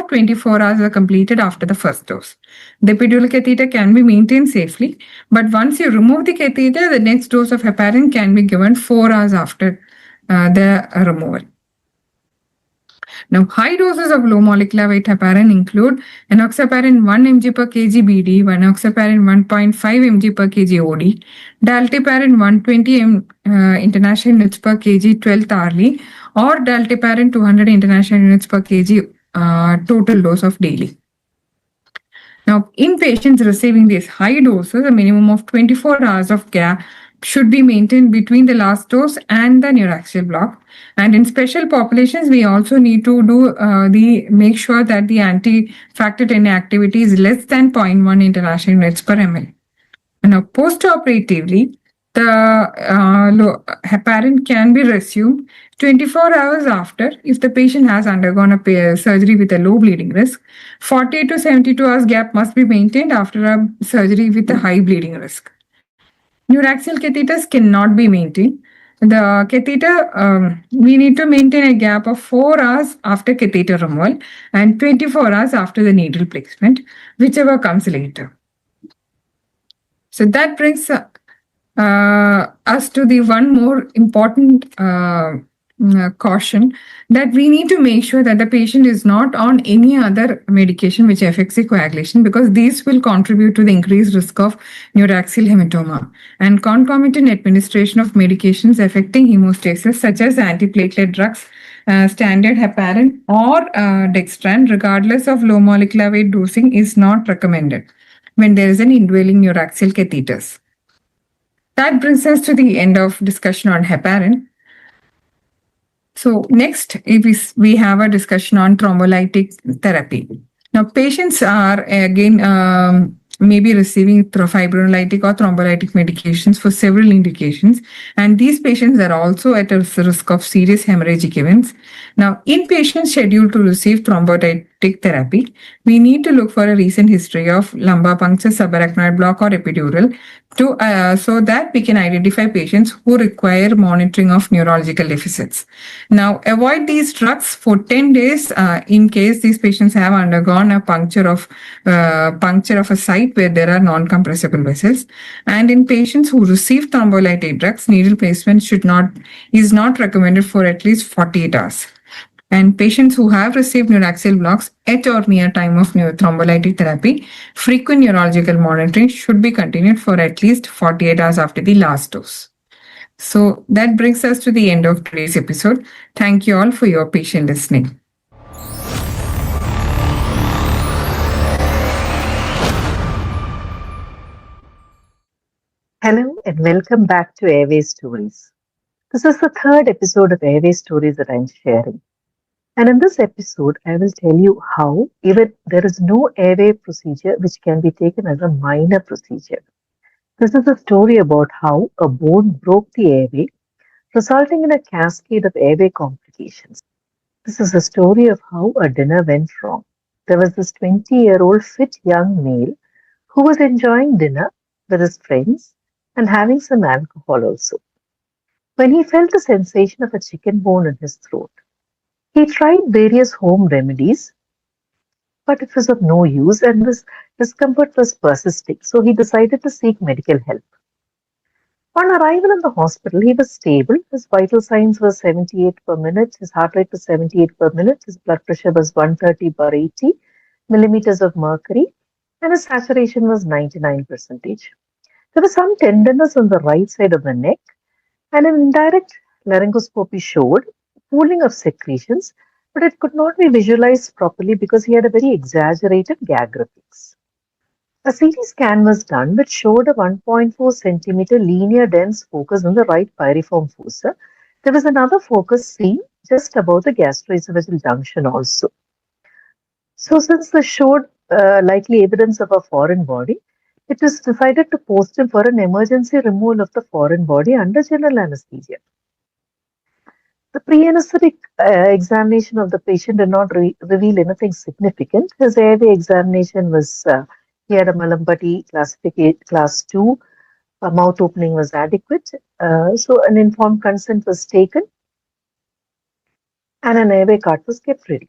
24 hours are completed after the first dose. The epidural catheter can be maintained safely, but once you remove the catheter, the next dose of heparin can be given 4 hours after the removal. Now, high doses of low molecular weight heparin include enoxaparin 1 mg per kg BD, enoxaparin 1.5 mg per kg OD, dalteparin 120 international units per kg 12th hourly, or dalteparin 200 international units per kg total dose of daily. Now, in patients receiving these high doses, a minimum of 24 hours of gap should be maintained between the last dose and the neuraxial block. And in special populations, we also need to do make sure that the anti-factor 10 activity is less than 0.1 international units per ml. Now, post-operatively, the heparin can be resumed 24 hours after if the patient has undergone a surgery with a low bleeding risk. 40 to 72 hours gap must be maintained after a surgery with a high bleeding risk. Neuraxial catheters cannot be maintained. The catheter, we need to maintain a gap of 4 hours after catheter removal and 24 hours after the needle placement, whichever comes later. So that brings us to the one more important caution, that we need to make sure that the patient is not on any other medication which affects the coagulation, because these will contribute to the increased risk of neuraxial hematoma. And concomitant administration of medications affecting hemostasis such as antiplatelet drugs, standard heparin or dextran, regardless of low molecular weight dosing, is not recommended when there is an indwelling neuraxial catheters. That brings us to the end of discussion on heparin. So next, we have a discussion on thrombolytic therapy. Now, patients are again maybe receiving fibrinolytic or thrombolytic medications for several indications, and these patients are also at a risk of serious hemorrhagic events. Now, in patients scheduled to receive thrombolytic therapy, we need to look for a recent history of lumbar puncture, subarachnoid block, or epidural so that we can identify patients who require monitoring of neurological deficits. Now, avoid these drugs for 10 days in case these patients have undergone a puncture of a site where there are non-compressible vessels. And in patients who receive thrombolytic drugs, needle placement is not recommended for at least 48 hours. And patients who have received neuraxial blocks at or near time of thrombolytic therapy, frequent neurological monitoring should be continued for at least 48 hours after the last dose. So that brings us to the end of today's episode. Thank you all for your patient listening. Hello and welcome back to Airway Stories. This is the third episode of Airway Stories that I'm sharing. And in this episode, I will tell you how even there is no airway procedure which can be taken as a minor procedure. This is a story about how a bone broke the airway, resulting in a cascade of airway complications. This is a story of how a dinner went wrong. There was this 20-year-old fit young male who was enjoying dinner with his friends and having some alcohol also, when he felt the sensation of a chicken bone in his throat. He tried various home remedies, but it was of no use and this discomfort was persisting, so he decided to seek medical help. On arrival in the hospital, he was stable. His vital signs were 78 per minute, his heart rate was 78 per minute, his blood pressure was 130 per 80 millimeters of mercury, and his saturation was 99%. There was some tenderness on the right side of the neck, and an indirect laryngoscopy showed pooling of secretions, but it could not be visualized properly because he had a very exaggerated gag reflex. A CT scan was done which showed a 1.4 centimeter linear dense focus in the right piriform fossa. There was another focus seen just above the gastroesophageal junction also. So since this showed likely evidence of a foreign body, it was decided to post him for an emergency removal of the foreign body under general anesthesia. The pre-anesthetic examination of the patient did not reveal anything significant. His airway examination was, he had a Malampati class 2, mouth opening was adequate. So an informed consent was taken and an airway cart was kept ready.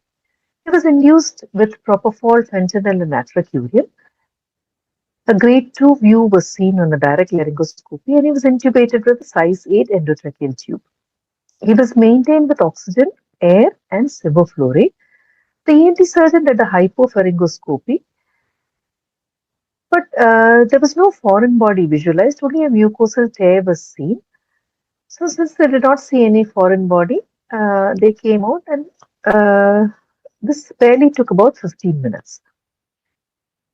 He was induced with propofol, fentanyl and atracurium. A grade 2 view was seen on a direct laryngoscopy and he was intubated with a size 8 endotracheal tube. He was maintained with oxygen, air and sevoflurane. The ENT surgeon did a hypopharyngoscopy, but there was no foreign body visualized, only a mucosal tear was seen. So since they did not see any foreign body, they came out and this barely took about 15 minutes.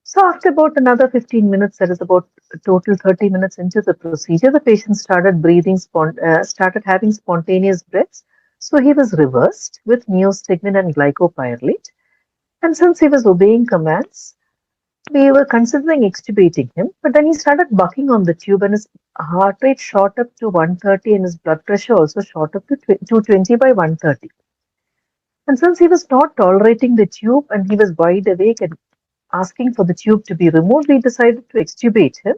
So after about another 15 minutes, that is about total 30 minutes into the procedure, the patient started breathing, started having spontaneous breaths. So he was reversed with neostigmine and glycopyrrolate. And since he was obeying commands, we were considering extubating him, but then he started bucking on the tube and his heart rate shot up to 130 and his blood pressure also shot up to 220 by 130. And since he was not tolerating the tube and he was wide awake and asking for the tube to be removed, we decided to extubate him,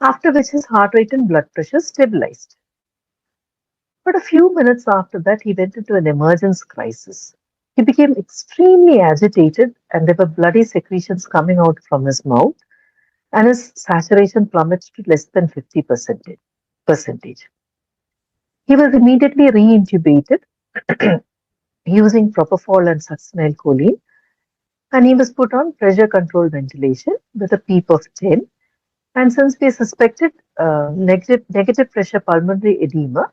after which his heart rate and blood pressure stabilized. But a few minutes after that, he went into an emergence crisis. He became extremely agitated and there were bloody secretions coming out from his mouth and his saturation plummeted to less than 50%. He was immediately re-intubated using propofol and succinylcholine, and he was put on pressure control ventilation with a PEEP of 10. And since we suspected negative pressure pulmonary edema,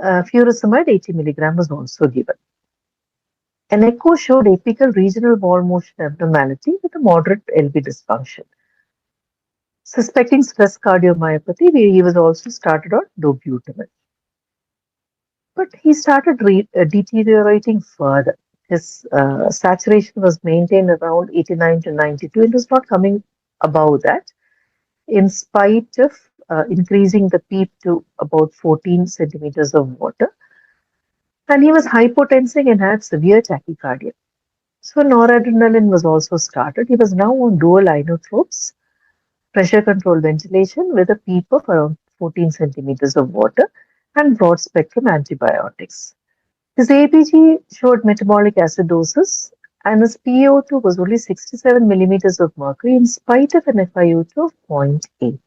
furosemide 80 milligram was also given. An echo showed apical regional wall motion abnormality with a moderate LV dysfunction. Suspecting stress cardiomyopathy, he was also started on dobutamine. But he started deteriorating further. His saturation was maintained around 89 to 92. It was not coming above that, in spite of increasing the PEEP to about 14 centimeters of water. And he was hypotensing and had severe tachycardia. So noradrenaline was also started. He was now on dual inotropes, pressure control ventilation with a PEEP of around 14 centimeters of water and broad spectrum antibiotics. His ABG showed metabolic acidosis and his PaO2 was only 67 millimeters of mercury in spite of an FiO2 of 0.8.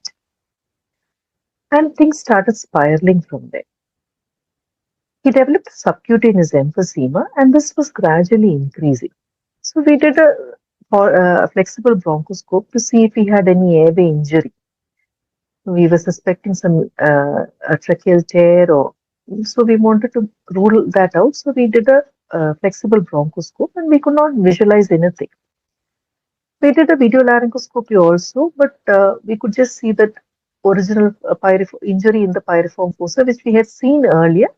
And things started spiraling from there. He developed subcutaneous emphysema and this was gradually increasing. So we did a flexible bronchoscope to see if he had any airway injury. We were suspecting some a tracheal tear, so we wanted to rule that out. So we did a flexible bronchoscope and we could not visualize anything. We did a video laryngoscopy also, but we could just see that original injury in the pyriform fossa, which we had seen earlier,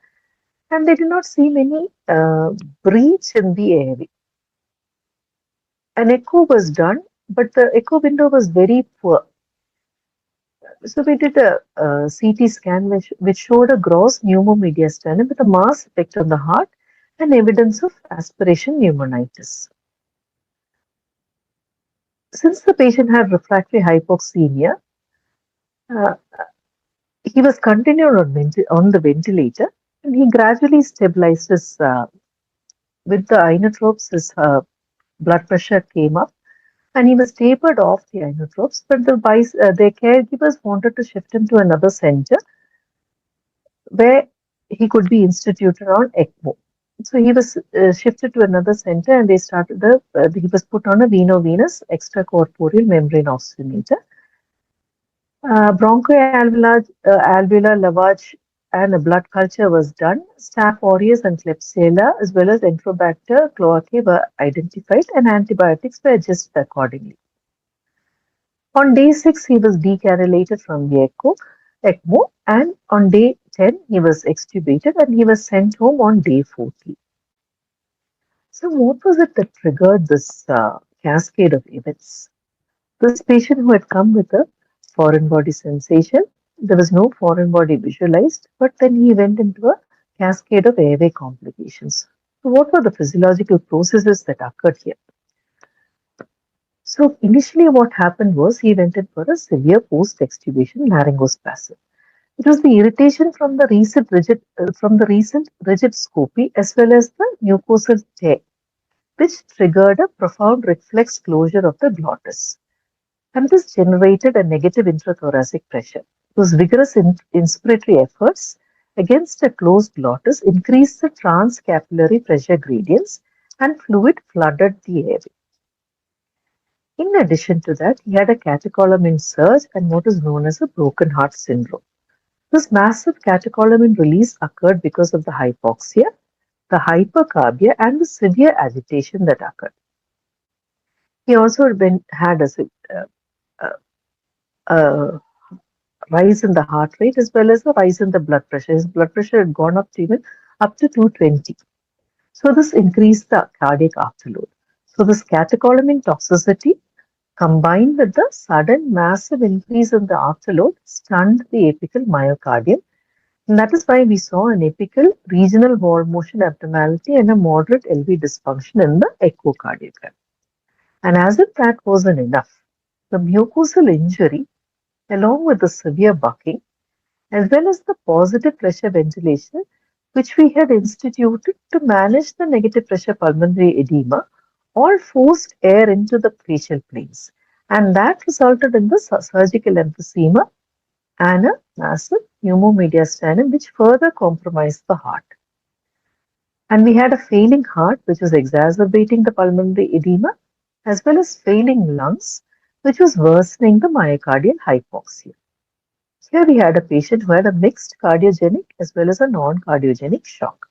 and they did not seem any breach in the airway. An echo was done, but the echo window was very poor. So we did a CT scan which showed a gross pneumomediastinum with a mass effect on the heart and evidence of aspiration pneumonitis. Since the patient had refractory hypoxemia, he was continued on the ventilator and he gradually stabilized his, with the inotropes, his blood pressure came up and he was tapered off the inotropes, but their caregivers wanted to shift him to another center where he could be instituted on ECMO. So he was shifted to another center and they started he was put on a veno-venous extracorporeal membrane oxygenator. Bronchoalveolar lavage and a blood culture was done. Staph aureus and Klebsiella as well as Enterobacter cloacae were identified and antibiotics were adjusted accordingly. On day 6, he was decannulated from the ECMO, and on day 10, he was extubated and he was sent home on day 40. So what was it that triggered this cascade of events? This patient who had come with a foreign body sensation, there was no foreign body visualized, but then he went into a cascade of airway complications. So what were the physiological processes that occurred here? So initially what happened was he went in for a severe post-extubation laryngospasm. It was the irritation from the recent rigid scopy as well as the mucosal tear, which triggered a profound reflex closure of the glottis. And this generated a negative intrathoracic pressure. Those vigorous inspiratory efforts against a closed glottis increased the transcapillary pressure gradients and fluid flooded the airway. In addition to that, he had a catecholamine surge and what is known as a broken heart syndrome. This massive catecholamine release occurred because of the hypoxia, the hypercarbia, and the severe agitation that occurred. He also had a rise in the heart rate as well as a rise in the blood pressure. His blood pressure had gone up to even up to 220. So this increased the cardiac afterload. So this catecholamine toxicity combined with the sudden massive increase in the afterload stunned the apical myocardium. And that is why we saw an apical regional wall motion abnormality and a moderate LV dysfunction in the echocardiogram. And as if that wasn't enough, the mucosal injury, along with the severe bucking, as well as the positive pressure ventilation, which we had instituted to manage the negative pressure pulmonary edema, all forced air into the facial planes. And that resulted in the surgical emphysema and a massive pneumomediastinum, which further compromised the heart. And we had a failing heart, which was exacerbating the pulmonary edema, as well as failing lungs, which was worsening the myocardial hypoxia. Here we had a patient who had a mixed cardiogenic as well as a non-cardiogenic shock.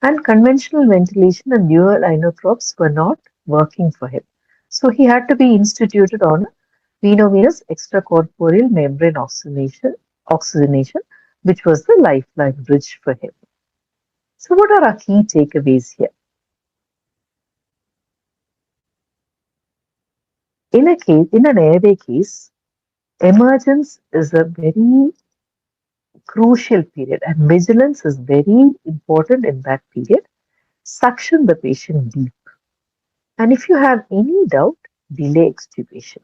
And conventional ventilation and dual inotropes were not working for him. So he had to be instituted on a venovenous extracorporeal membrane oxygenation, which was the lifeline bridge for him. So what are our key takeaways here? In an airway case, emergence is a very crucial period and vigilance is very important in that period. Suction the patient deep. And if you have any doubt, delay extubation.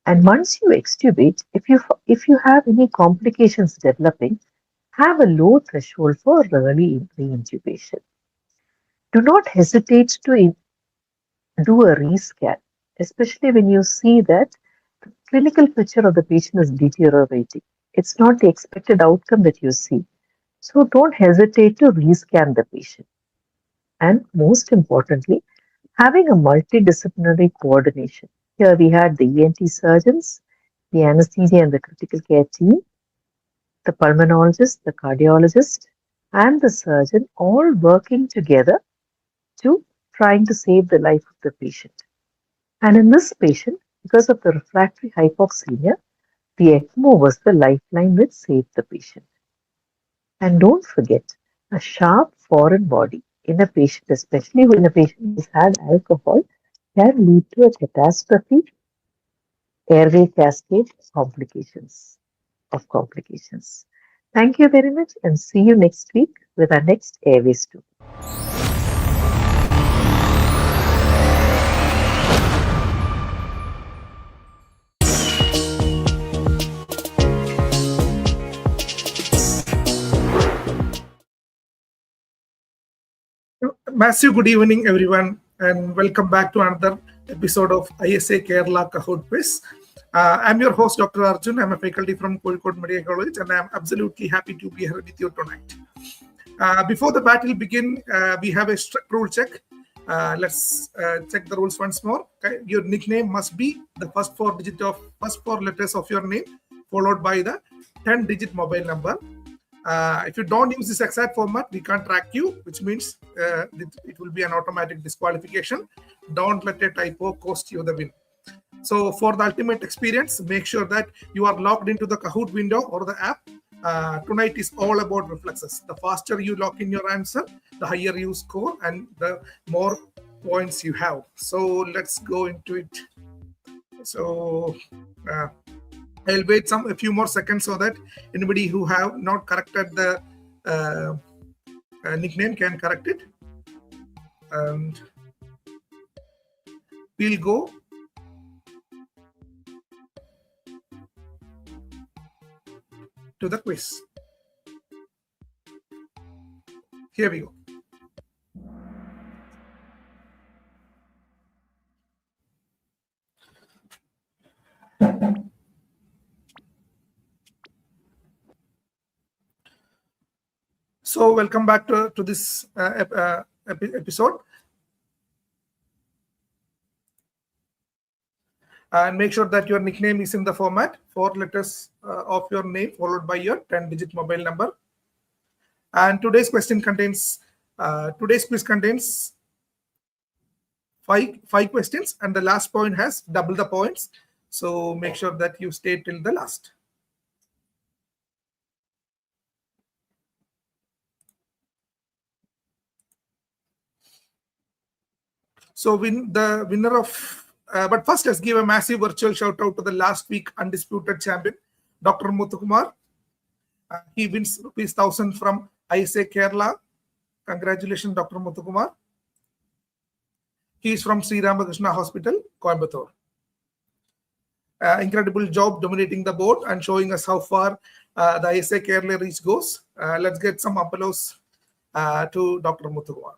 And once you extubate, if you have any complications developing, have a low threshold for early reintubation. Do not hesitate to do a rescan, especially when you see that the clinical picture of the patient is deteriorating. It's not the expected outcome that you see. So don't hesitate to rescan the patient. And most importantly, having a multidisciplinary coordination. Here we had the ENT surgeons, the anesthesia and the critical care team, the pulmonologist, the cardiologist, and the surgeon all working together to trying to save the life of the patient. And in this patient, because of the refractory hypoxemia, the ECMO was the lifeline which saved the patient. And don't forget, a sharp foreign body in a patient, especially when a patient has had alcohol, can lead to a catastrophe, airway cascade complications. Thank you very much and see you next week with our next Airway Story. Massive good evening, everyone, and welcome back to another episode of ISA Kerala Kahoot Quiz. I'm your host, Dr. Arjun. I'm a faculty from Kozhikode Medical College, and I'm absolutely happy to be here with you tonight. Before the battle begin, we have a strict rule check. Let's check the rules once more. Okay? Your nickname must be the first four letters of your name, followed by the 10-digit mobile number. If you don't use this exact format, we can't track you, which means it will be an automatic disqualification. Don't let a typo cost you the win. So for the ultimate experience, make sure that you are logged into the Kahoot window or the app. Tonight is all about reflexes. The faster you lock in your answer, the higher you score and the more points you have. So let's go into it. So I'll wait a few more seconds so that anybody who have not corrected the nickname can correct it. And we'll go to the quiz. Here we go. So welcome back to this episode. And make sure that your nickname is in the format, 4 letters of your name followed by your 10-digit mobile number. And today's quiz contains 5 questions, and the last point has double the points. So make sure that you stay till the last. So the winner of, but first let's give a massive virtual shout out to the last week undisputed champion, Dr. Muthukumar. He wins ₹1,000 from ISA Kerala. Congratulations, Dr. Muthukumar. He is from Sri Ramakrishna Hospital, Coimbatore. Incredible job dominating the board and showing us how far the ISA Kerala reach goes. Let's get some applause to Dr. Muthukumar.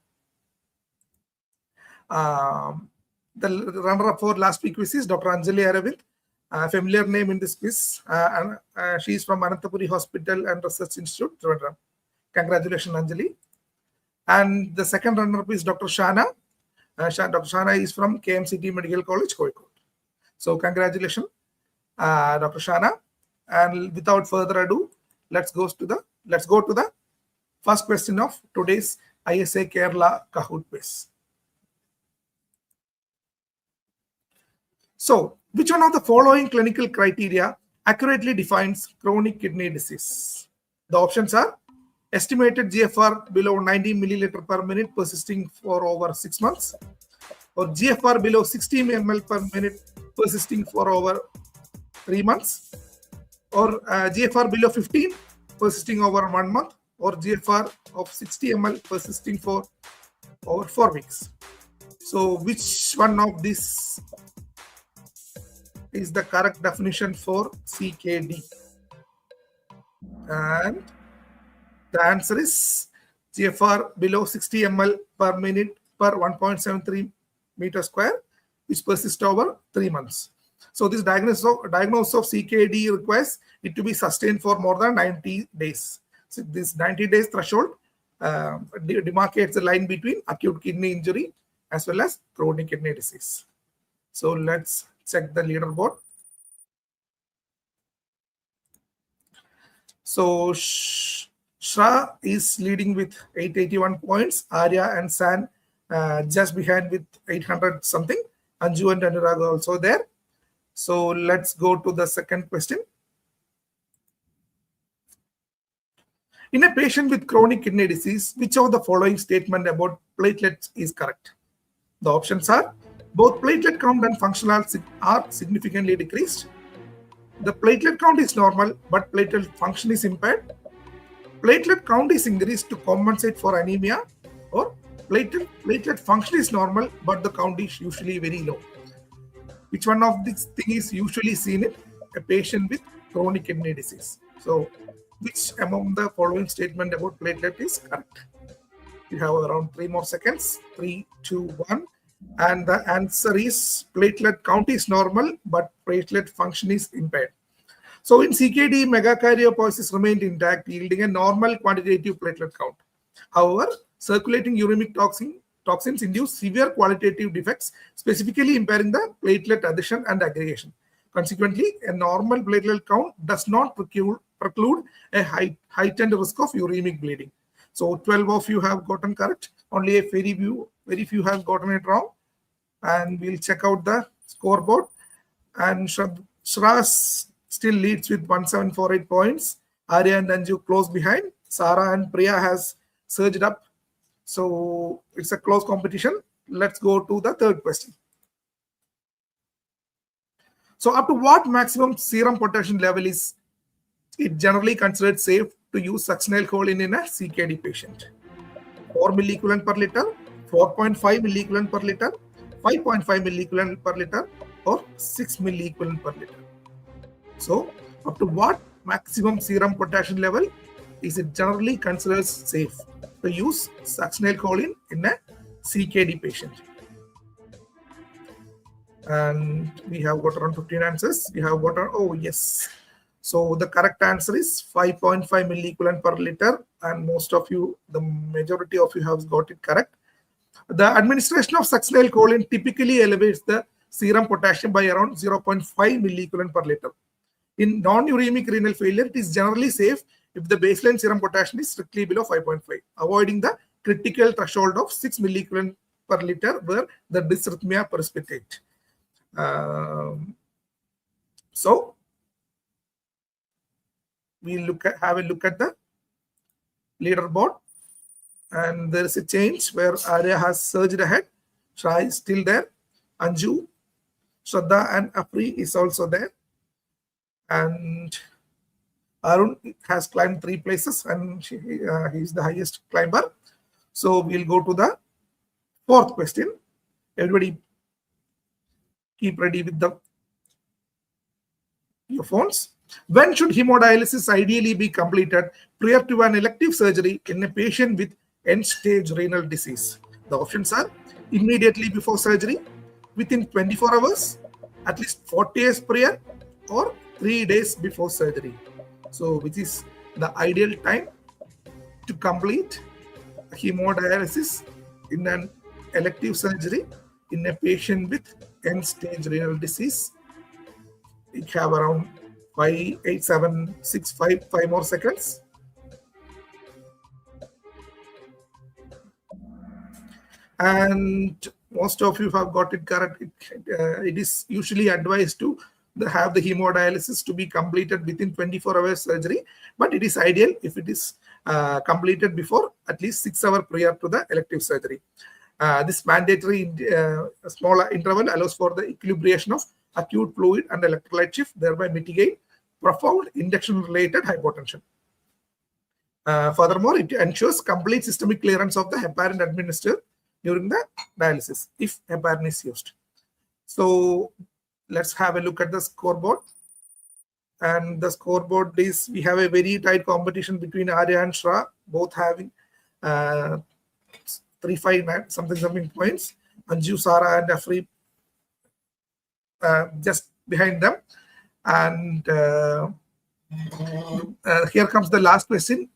The runner-up for last week quiz is Dr. Anjali Aravind, a familiar name in this quiz. She is from Anantapuri Hospital and Research Institute, Trivandrum. Congratulations, Anjali. And the second runner-up is Dr. Shana. Dr. Shana is from KMCT Medical College, Kozhikode. So congratulations, Dr. Shana. And without further ado, let's go to the first question of today's ISA Kerala Kahoot quiz. So, which one of the following clinical criteria accurately defines chronic kidney disease? The options are estimated GFR below 90 milliliter per minute persisting for over 6 months, or GFR below 60 ml per minute persisting for over 3 months, or GFR below 15 persisting over 1 month, or GFR of 60 ml persisting for over 4 weeks. So, which one of these is the correct definition for CKD? And the answer is GFR below 60 ml per minute per 1.73 meter square, which persists over 3 months. So this diagnosis of CKD requires it to be sustained for more than 90 days. So this 90 days threshold demarcates the line between acute kidney injury as well as chronic kidney disease. So let's check the leaderboard. So Shra is leading with 881 points. Arya and San just behind with 800 something. Anju and Anurag are also there. So let's go to the second question. In a patient with chronic kidney disease, which of the following statement about platelets is correct? The options are: both platelet count and function are significantly decreased. The platelet count is normal, but platelet function is impaired. Platelet count is increased to compensate for anemia, or platelet function is normal, but the count is usually very low. Which one of these things is usually seen in a patient with chronic kidney disease? So, which among the following statement about platelet is correct? You have around 3 more seconds. 3, 2, 1. And the answer is platelet count is normal, but platelet function is impaired. So in CKD, megakaryopoiesis remained intact, yielding a normal quantitative platelet count. However, circulating uremic toxins induce severe qualitative defects, specifically impairing the platelet adhesion and aggregation. Consequently, a normal platelet count does not preclude a heightened risk of uremic bleeding. So 12 of you have gotten correct. Only a very few have gotten it wrong. And we'll check out the scoreboard. And Shras still leads with 1748 points. Arya and Anju close behind. Sara and Priya has surged up. So it's a close competition. Let's go to the third question. So up to what maximum serum potassium level is It generally considered safe to use succinylcholine in a CKD patient. 4 milliequivalent per liter, 4.5 milliequivalent per liter, 5.5 milliequivalent per liter, or 6 milliequivalent per liter. So, up to what maximum serum potassium level is it generally considered safe to use succinylcholine in a CKD patient? And we have got around 15 answers. We have got, oh yes. So the correct answer is 5.5 milliequivalent per liter, and most of you, the majority of you have got it correct. The administration of succinylcholine typically elevates the serum potassium by around 0.5 milliequivalent per liter. In non-uremic renal failure, it is generally safe if the baseline serum potassium is strictly below 5.5, avoiding the critical threshold of 6 milliequivalent per liter where the dysrhythmia precipitate. So we have a look at the leaderboard, and there is a change where Arya has surged ahead. Shah is still there. Anju, Shraddha, and Afri is also there. And Arun has climbed 3 places, and he is the highest climber. So we'll go to the 4th question. Everybody keep ready with your phones. When should hemodialysis ideally be completed prior to an elective surgery in a patient with end-stage renal disease? The options are immediately before surgery, within 24 hours, at least 40 hours prior, or 3 days before surgery. So, which is the ideal time to complete hemodialysis in an elective surgery in a patient with end-stage renal disease? We have around 5, 8, 7, 6, 5 more seconds. And most of you have got it correct. It is usually advised to have the hemodialysis to be completed within 24 hours surgery, but it is ideal if it is completed before at least 6 hours prior to the elective surgery. This mandatory small interval allows for the equilibration of acute fluid and electrolyte shift, thereby mitigate profound induction-related hypotension. Furthermore, it ensures complete systemic clearance of the heparin administered during the dialysis, if heparin is used. So let's have a look at the scoreboard. And the scoreboard is, we have a very tight competition between Arya and Shra, both having 359 something points. Anju, Sara, and Afri just behind them. And here comes the last question.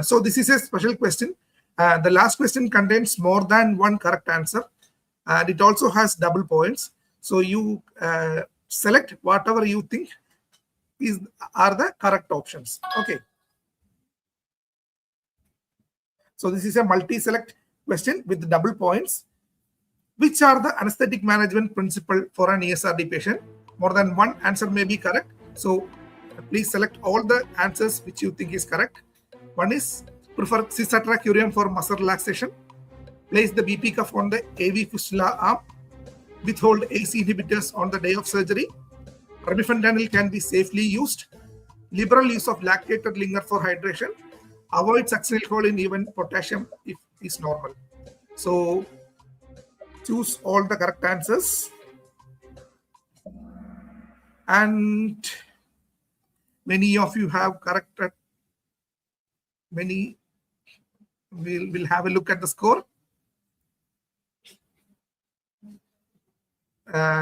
So this is a special question. The last question contains more than one correct answer, and it also has double points. So you select whatever you think are the correct options. Okay. So this is a multi-select question with double points. Which are the anesthetic management principle for an ESRD patient? More than one answer may be correct. So please select all the answers which you think is correct. One is prefer cisatracurium for muscle relaxation. Place the BP cuff on the AV fistula arm. Withhold AC inhibitors on the day of surgery. Remifentanil can be safely used. Liberal use of lactated linger for hydration. Avoid succinylcholine even potassium if is normal. So choose all the correct answers. And many of you have corrected. Many will have a look at the score.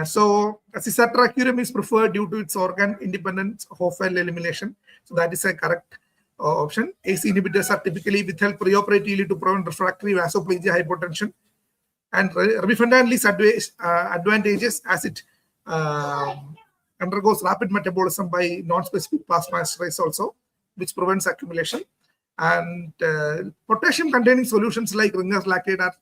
So cisatracurium is preferred due to its organ-independent Hofeld elimination. So that is a correct option. AC inhibitors are typically withheld preoperatively to prevent refractory vasoplasia hypotension. And remifentanil is advantageous as it undergoes rapid metabolism by non-specific plasma esterase also, which prevents accumulation. And potassium-containing solutions like Ringer's lactate are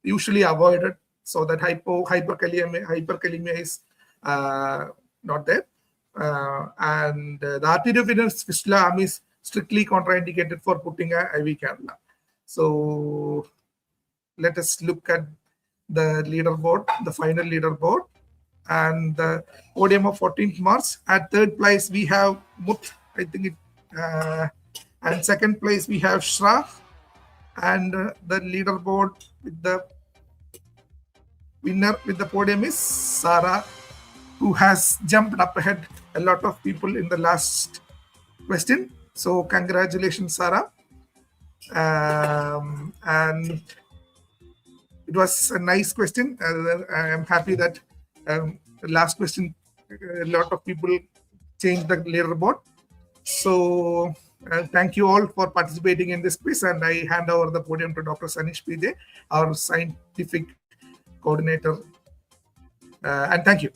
usually avoided, so that hyperkalemia is not there. And the arteriovenous fistula arm is strictly contraindicated for putting a IV cannula. So let us look at the leaderboard, the final leaderboard, and the podium of 14th March. At 3rd place, we have Muth I think it. And second place we have Shra, and the leaderboard with the winner with the podium is Sarah, who has jumped up ahead a lot of people in the last question. So congratulations, Sarah. And it was a nice question. I am happy that the last question, a lot of people changed the leaderboard. So thank you all for participating in this quiz, and I hand over the podium to Dr. Sanish PJ, our scientific coordinator. And thank you.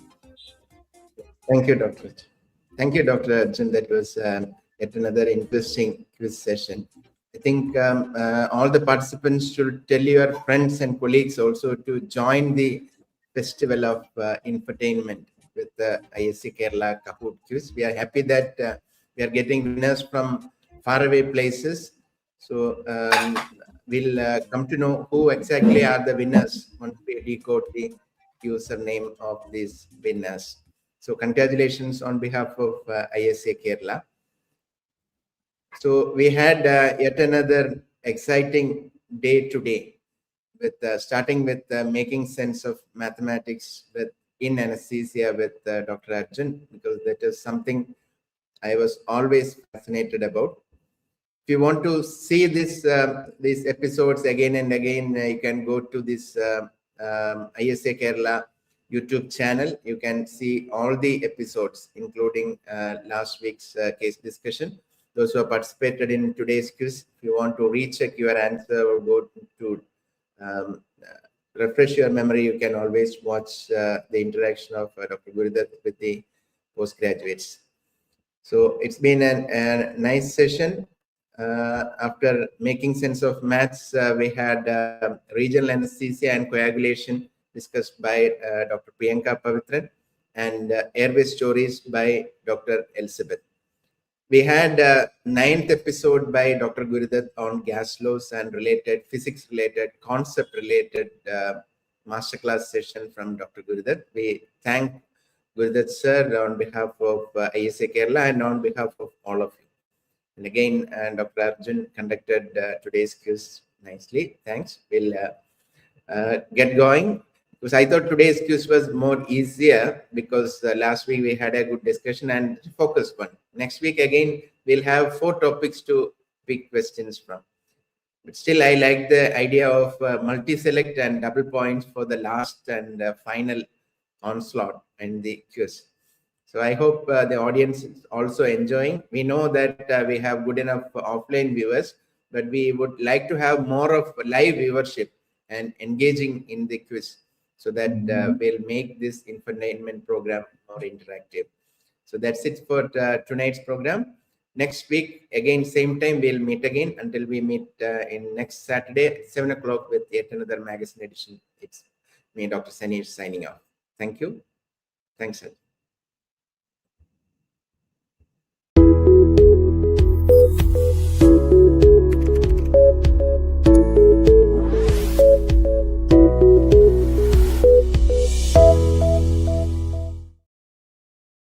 Thank you, Dr. Thank you, Dr. Arjun. That was yet another interesting quiz session. I think all the participants should tell your friends and colleagues also to join the Festival of Infotainment with the ISC Kerala Kahoot quiz. We are happy that we are getting winners from faraway places. So we'll come to know who exactly are the winners once we decode the username of these winners. So congratulations on behalf of ISA Kerala. So we had yet another exciting day today, with starting with making sense of mathematics in anesthesia with Dr. Arjun, because that is something I was always fascinated about. If you want to see these episodes again and again, you can go to this ISA Kerala YouTube channel. You can see all the episodes, including last week's case discussion. Those who have participated in today's quiz, if you want to recheck your answer or go to refresh your memory, you can always watch the interaction of Dr. Gurudat with the postgraduates. So it's been a nice session. After making sense of maths, we had regional anesthesia and coagulation discussed by Dr. Priyanka Pavitran, and Airway Stories by Dr. Elizabeth. We had 9th episode by Dr. Gurudat on gas laws and related physics-related, concept-related masterclass session from Dr. Gurudat. We thank Gurudat sir on behalf of ISA Kerala and on behalf of all of you. And again, Dr. Arjun conducted today's quiz nicely. Thanks. We'll get going, because I thought today's quiz was more easier, because last week we had a good discussion and focused one. Next week again we'll have 4 topics to pick questions from. But still, I like the idea of multi-select and double points for the last and final onslaught in the quiz. So I hope the audience is also enjoying. We know that we have good enough offline viewers, but we would like to have more of live viewership and engaging in the quiz, so that we'll make this infotainment program more interactive. So that's it for tonight's program. Next week, again, same time, we'll meet again until we meet in next Saturday at 7 o'clock with yet another magazine edition. It's me, Dr. Sanish, signing off. Thank you. Thanks, sir.